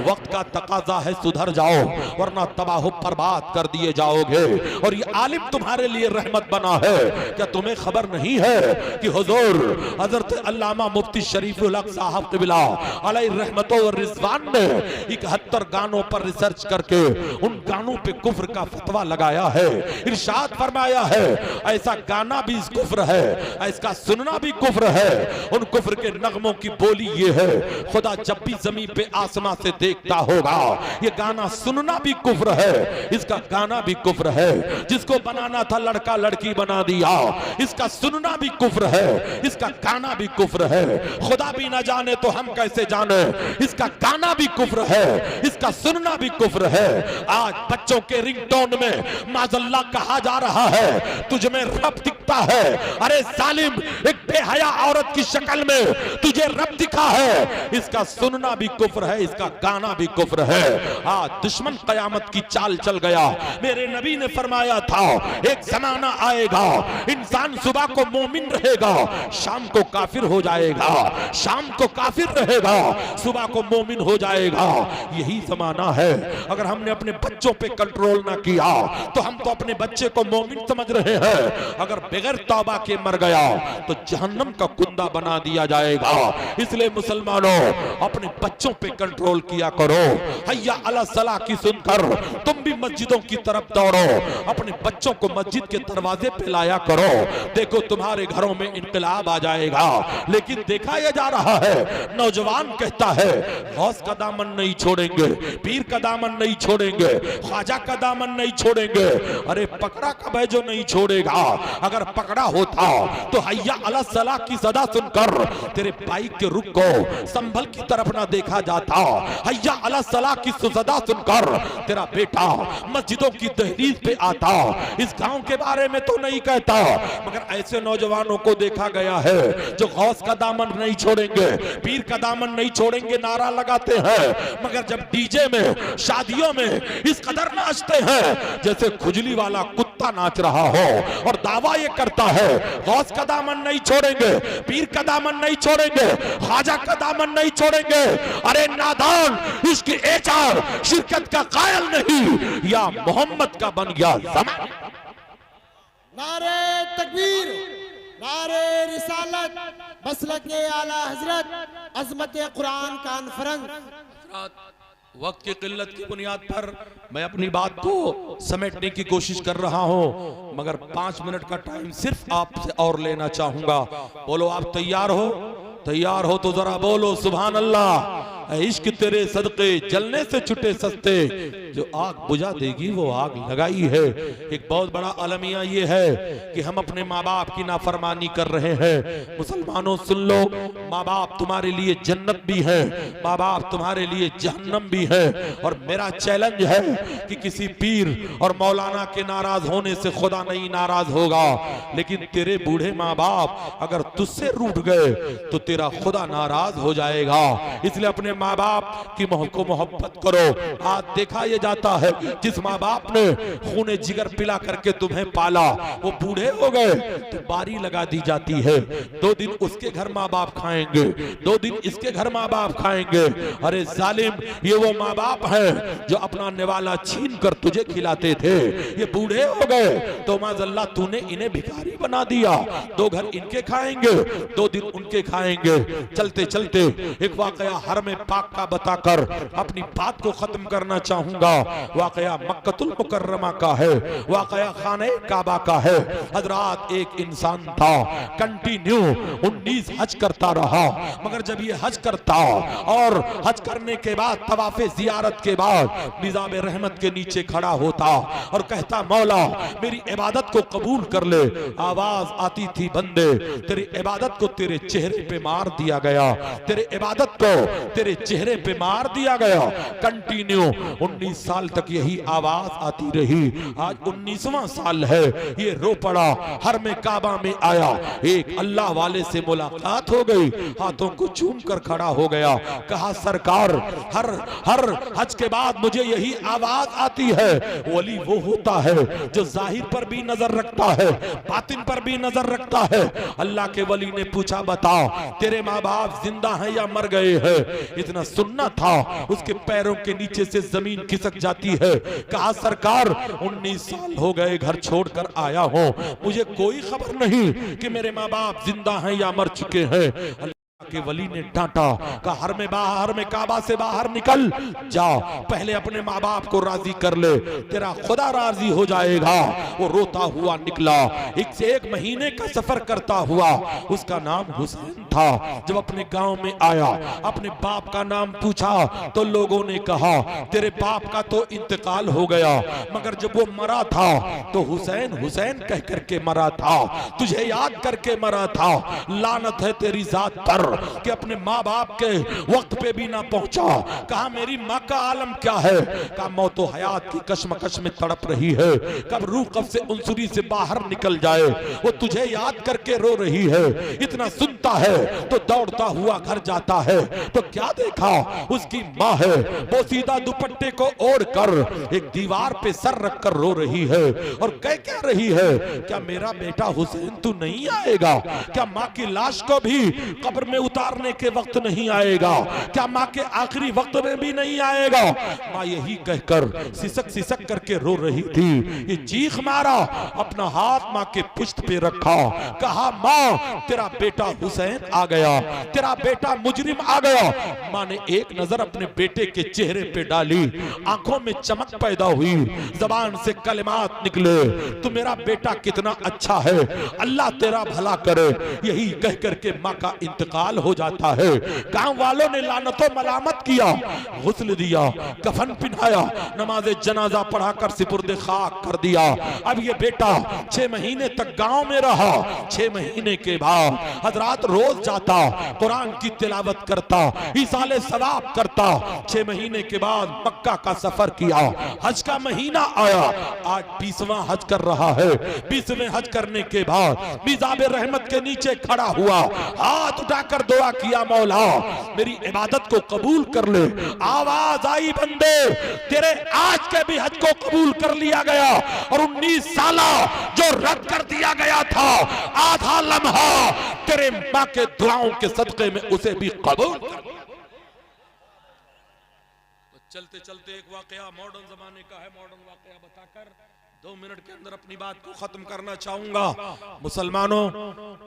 वक्त का तकाजा है सुधर जाओ वरना तबाह बर्बाद कर दिए जाओगे। और ये आलिम तुम्हारे लिए रहमत बना है। क्या तुम्हें खबर नहीं है कि हुजूर हजरत अल्लामा मुफ्ती शरीफुल हक साहब क़िबला अलैहि रहमतो व रिज़वान ने 71 गानों पर रिसर्च करके उन गानों पे कुफ्र का फतवा लगाया है। इरशाद फरमाया है ऐसा गाना भी कुफ्र है, इसका सुनना भी कुफ्र है। उन कुफ्र के नगमों की बोली ये है, खुदा जब भी जमीन पे आसमां से देखता होगा ये गाना सुनना भी कुफ्र है, इसका गाना भी कुफ्र है। जिसको बनाना था लड़का लड़की बना दिया, इसका सुनना भी कुफ्र है, इसका गाना भी कुफ्र है। खुदा भी ना जाने तो हम कैसे जाने, इसका गाना भी कुफ्र है, इसका सुनना भी कुफ्र है। आज बच्चों के रिंगटोन में माज़ल्लाह कहा जा रहा है तुझ में रब दिखता है। अरे जालिम, एक बेहया औरत की शक्ल में तुझे रब दिखा है, इसका सुनना भी कुफ्र है, इसका गाना भी कुफ्र है। आज दुश्मन कयामत की चाल चल गया। मेरे नबी ने फरमाया था एक जमाना आएगा इंसान सुबह को मोमिन रहेगा, शाम को काफिर हो जाएगा, शाम को काफिर रहेगा, सुबह को मोमिन हो जाएगा। यही जमाना है। अगर हमने अपने बच्चों पे कंट्रोल ना किया तो हम तो अपने बच्चे को मोमिन समझ रहे हैं, अगर बगैर तौबा के मर गया तो जहन्नम का कुंदा बना दिया जाएगा। इसलिए मुसलमानों अपने बच्चों पे कंट्रोल किया करो। हैया अला सलाह की सुनकर तुम भी मस्जिदों की तरफ दौड़ो, अपने बच्चों को मस्जिद के दरवाजे पे लाया करो। देखो तुम्हारे घरों में इनकलाब आ जाएगा। लेकिन देखा यह जा रहा है नौजवान कहता है गौस का दामन नहीं छोड़ेंगे, पीर का दामन नहीं छोड़ेंगे, ख्वाजा का दामन नहीं छोड़ेंगे। अरे पकड़ा कब है जो नहीं छोड़ेगा? अगर पकड़ा होता तो हैया अला सलाह की सदा सुनकर तेरे बाइक के रुख को संभल की तरफ ना देखा जाता। हैया अला सलाह की सदा सुनकर तेरा बेटा मस्जिदों की दहलीज पे आता, इस गांव के बारे में तो नहीं कहता, मगर ऐसे नौजवानों को देखा गया है जो गौस का दामन नहीं छोड़ेंगे, पीर का दामन नहीं छोड़ेंगे नारा लगाते हैं, मगर जब डीजे में शादियों में इस कदर नाचते हैं जैसे खुजली वाला कुत्ता नाच रहा हो, और दावा ये करता है गौस का दामन नहीं छोड़ेंगे, पीर का दामन नहीं छोड़ेंगे, ख्वाजा का दामन नहीं छोड़ेंगे। अरे नादान, इसकी एचार शिरकत का कायल नहीं या मोहम्मद का बन गया ज़मान। नारे तकबीर, नारे रिसालत, मसलके आला हजरत, अजमत कुरान कॉन्फ्रेंस। वक्त की किल्लत की बुनियाद पर मैं अपनी बात को समेटने की कोशिश कर रहा हूं, मगर 5 मिनट का टाइम सिर्फ आपसे और लेना चाहूंगा। बोलो आप तैयार हो? तैयार हो तो जरा बोलो सुभान अल्लाह। इश्क तेरे सदके जलने से छुटे सस्ते, जो आग बुझा देगी वो आग लगाई है। एक बहुत बड़ा अलमिया ये है कि हम अपने माँ बाप की नाफरमानी कर रहे हैं। मुसलमानों सुन लो, माँ बाप तुम्हारे लिए जन्नत भी है, माँ बाप तुम्हारे लिए जहन्नम भी है। और मेरा चैलेंज है कि किसी पीर और मौलाना के नाराज होने से खुदा नहीं नाराज होगा, लेकिन तेरे बूढ़े माँ बाप अगर तुझसे रूठ गए तो तेरा खुदा नाराज हो जाएगा। इसलिए अपने माँ बाप की को मोहब्बत करो। आज देखा यह जाता है जिस माँ बाप ने खूने जिगर पिला करके तुम्हें पाला, वो बूढ़े हो गए तो बारी लगा दी जाती है। 2 दिन उसके घर माँ बाप खाएंगे, 2 दिन इसके घर माँ बाप खाएंगे। अरे जालिम, ये वो माँ बाप है जो अपना निवाला छीन कर तुझे खिलाते थे। ये बूढ़े हो गए तो माज़अल्लाह तूने इन्हें भिखारी बना दिया। 2 घर इनके खाएंगे, 2 दिन उनके खाएंगे। चलते चलते एक वाकया हर में पाक का बताकर अपनी बात को खत्म करना चाहूंगा। वाकया मक्कतुल मुकर्रमा का है, वाकया खाने काबा का है। हजरात, एक इंसान था कंटिन्यू 19 हज करता रहा, मगर जब ये हज करता और हज करने के बाद तवाफे जियारत के बाद निजाम रहमत के नीचे खड़ा होता और कहता मौला मेरी इबादत को कबूल कर ले। आवाज आती थी बंदे तेरी इबादत को तेरे चेहरे पे मार दिया गया, तेरे इबादत को तेरे चेहरे पे मार दिया गया। कंटिन्यू 19 साल तक यही आवाज आती रही। आज 19वां साल है, ये रो पड़ा, हर में काबा में आया, एक अल्लाह वाले से मुलाकात हो गई, हाथों को चूम कर खड़ा हो गया। कहा सरकार, हर हज के बाद मुझे यही आवाज आती है। वली वो होता है जो जाहिर पर भी नजर रखता है, बातिन पर भी नजर रखता है। अल्लाह के वली ने पूछा बता तेरे माँ बाप जिंदा हैं या मर गए हैं? इतना सुनना था, उसके पैरों के नीचे से जमीन खिसक जाती है। कहा सरकार 19 साल हो गए घर छोड़कर आया हूं, मुझे कोई खबर नहीं कि मेरे माँ बाप जिंदा हैं या मर चुके हैं। के वली ने डांटा, कहा हर में काबा से बाहर निकल जा, पहले अपने माँ बाप को राजी कर ले, तेरा खुदा राजी हो जाएगा। वो रोता हुआ निकला, 1 से 1 महीने का सफर करता हुआ। उसका नाम हुसैन था। जब अपने गांव में आया, अपने बाप का नाम पूछा तो लोगों ने कहा तेरे बाप का तो इंतकाल हो गया, मगर जब वो मरा था तो हुसैन हुसैन कह करके मरा था, तुझे याद करके मरा था। लानत है तेरी जात पर कि अपने माँ बाप के वक्त पे भी ना पहुंचा। कहा मेरी माँ का आलम क्या है? कहा मौत व हयात की कश्मकश में तड़प रही है, कब रूह कब से उनसुरी से बाहर निकल जाए, वो तुझे याद करके रो रही है। इतना सुनता है तो दौड़ता हुआ घर जाता है तो क्या देखा, उसकी माँ है वो सीधा दुपट्टे को ओढ़ कर एक दीवार पे सर रख कर रो रही है और कह क्या रही है, क्या मेरा बेटा हुसैन तू नहीं आएगा? क्या माँ की लाश को भी कब्र में उतारने के वक्त नहीं आएगा? क्या माँ के आखिरी वक्त में भी नहीं आएगा? माँ यही कहकर सिसक सिसक करके रो रही थी। ये चीख मारा, अपना हाथ माँ के पुष्ट पे रखा, कहा माँ तेरा बेटा हुसैन आ गया, तेरा बेटा मुजरिम आ गया। माँ ने एक नजर अपने बेटे के चेहरे पे डाली, आंखों में चमक पैदा हुई, जबान से कलिमात निकले, तू मेरा बेटा कितना अच्छा है, अल्लाह तेरा भला करे। यही कह करके माँ का इंतकाल इंतकाल हो जाता है। गांव वालों ने लानतो मलामत किया, गुस्ल दिया, कफन पिन्हाया, नमाज जनाजा पढ़ाकर सिपुर्दे खाक कर दिया। अब ये बेटा 6 महीने तक गांव में रहा। 6 महीने के बाद हजरात रोज जाता, कुरान की तिलावत करता, इसाले सवाब करता। 6 महीने के बाद मक्का का सफर किया। हज का महीना आया, आज 20वां हज कर रहा है। 20वें हज करने के बाद मिजाबे रहमत के नीचे खड़ा हुआ, हाथ उठाकर दुआ किया, मौला मेरी इबादत को कबूल कर ले। आवाज आई, बंदे तेरे आज के भी हज को कबूल कर लिया गया और 19 साल जो रद्द कर दिया गया था, आधा लम्हा तेरे मां के दुआओं के सदके में उसे भी कबूल कर। तो चलते चलते एक वाकया मॉडर्न जमाने का है, मॉडर्न वाकया बताकर 2 मिनट के अंदर अपनी बात को खत्म करना चाहूंगा। मुसलमानों,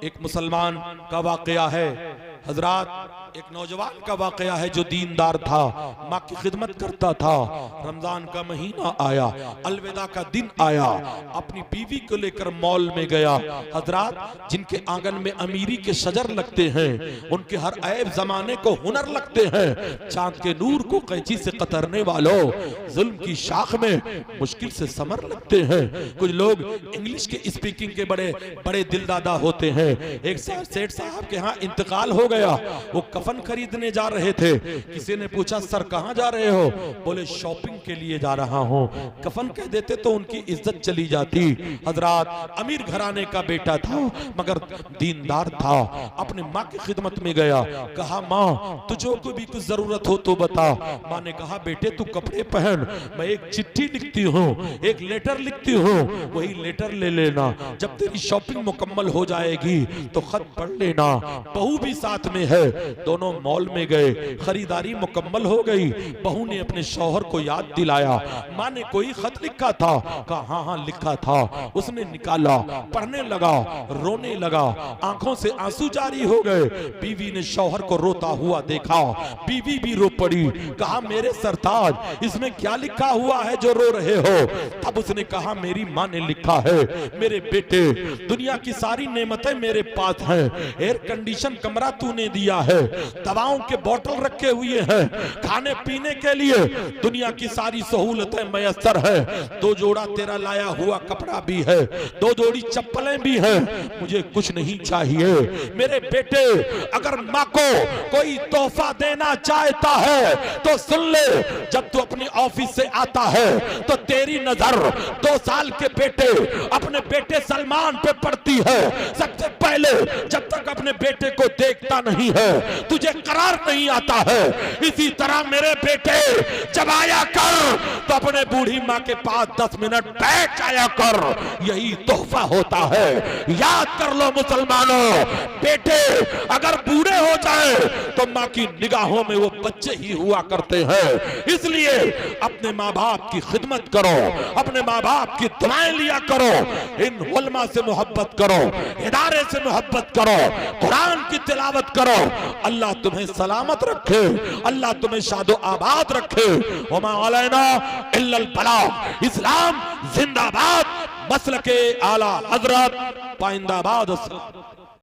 एक मुसलमान का वाकया है हजरात, एक नौजवान का वाकया है जो दीनदार था, माँ की खिदमत करता था। रमजान का महीना आया, अलविदा का दिन आया, अपनी बीवी को लेकर मॉल में गया। हजरात, जिनके आंगन में अमीरी के शजर लगते हैं, उनके हर ऐब जमाने को हुनर लगते हैं। चांद के नूर को कैंची से कतरने वालों, जुल्म की शाख में मुश्किल से समर लगते हैं। कुछ लोग इंग्लिश के स्पीकिंग के बड़े बड़े दिलदादा होते हैं। एक सेठ साहब के यहाँ इंतकाल हो गया, वो कफन खरीदने जा रहे थे। किसी ने पूछा, सर कहाँ जा रहे हो? बोले शॉपिंग के लिए जा रहा हूँ। कफन कह देते तो उनकी इज्जत चली जाती। हजरात, अमीर घराने का बेटा था मगर दीनदार था। अपने माँ की खिदमत में गया, कहा माँ तुझे को भी कुछ जरूरत हो तो बता। माँ ने कहा बेटे तू कपड़े पहन, मैं एक चिट्ठी लिखती हूँ, एक लेटर लिखती हूँ, वही लेटर ले लेना। जब तेरी शॉपिंग मुकम्मल हो जाएगी तो खत पढ़ लेना। बहू भी साथ में है। दोनों मॉल में गए, खरीदारी मुकम्मल हो गई। बहू ने अपने शौहर को याद दिलाया, माँ ने कोई खत लिखा था? कहा हाँ हाँ लिखा था। उसने निकाला, पढ़ने लगा, रोने लगा, आंखों से आंसू जारी हो गए। बीवी ने शौहर को रोता हुआ देखा, बीवी भी रो पड़ी। कहा मेरे सरताज, इसमें क्या लिखा हुआ है जो रो रहे हो? तब उसने कहा मेरी माँ ने लिखा है, मेरे बेटे दुनिया की सारी नेमतें मेरे पास हैं, एयर कंडीशन कमरा तूने दिया है, दवाओं के बोतल रखे हुए हैं, खाने पीने के लिए दुनिया की सारी सहूलतें मयसर है, 2 जोड़ा तेरा लाया हुआ कपड़ा भी है, 2 जोड़ी चप्पलें भी हैं, मुझे कुछ नहीं चाहिए। मेरे बेटे अगर माँ को कोई तोहफा देना चाहता है तो सुन ले, जब तू अपनी ऑफिस से आता है तो तेरी नजर 2 साल के बेटे अपने बेटे सलमान पे पड़ती है। सबसे पहले जब तक अपने बेटे को देखता नहीं है तुझे करार नहीं आता है। इसी तरह मेरे बेटे जब आया कर तो अपने बूढ़ी माँ के पास 10 मिनट बैठ जाया कर, यही तोहफा होता है। याद कर लो मुसलमानों, बेटे अगर बूढ़े हो जाए तो माँ की निगाहों में वो बच्चे ही हुआ करते हैं। इसलिए अपने माँ बाप की खिदमत करो, अपने माँ बाप की दुआएं लिया करो, इन उलमा से मोहब्बत करो, इदारे से मोहब्बत करो, कुरान की तिलावत करो। अल्लाह तुम्हें सलामत रखे, अल्लाह तुम्हें शादो आबाद रखे। वमा अलैना इल्लल बलाग। इस्लाम जिंदाबाद, मसलके आला हजरत पाइंदाबाद।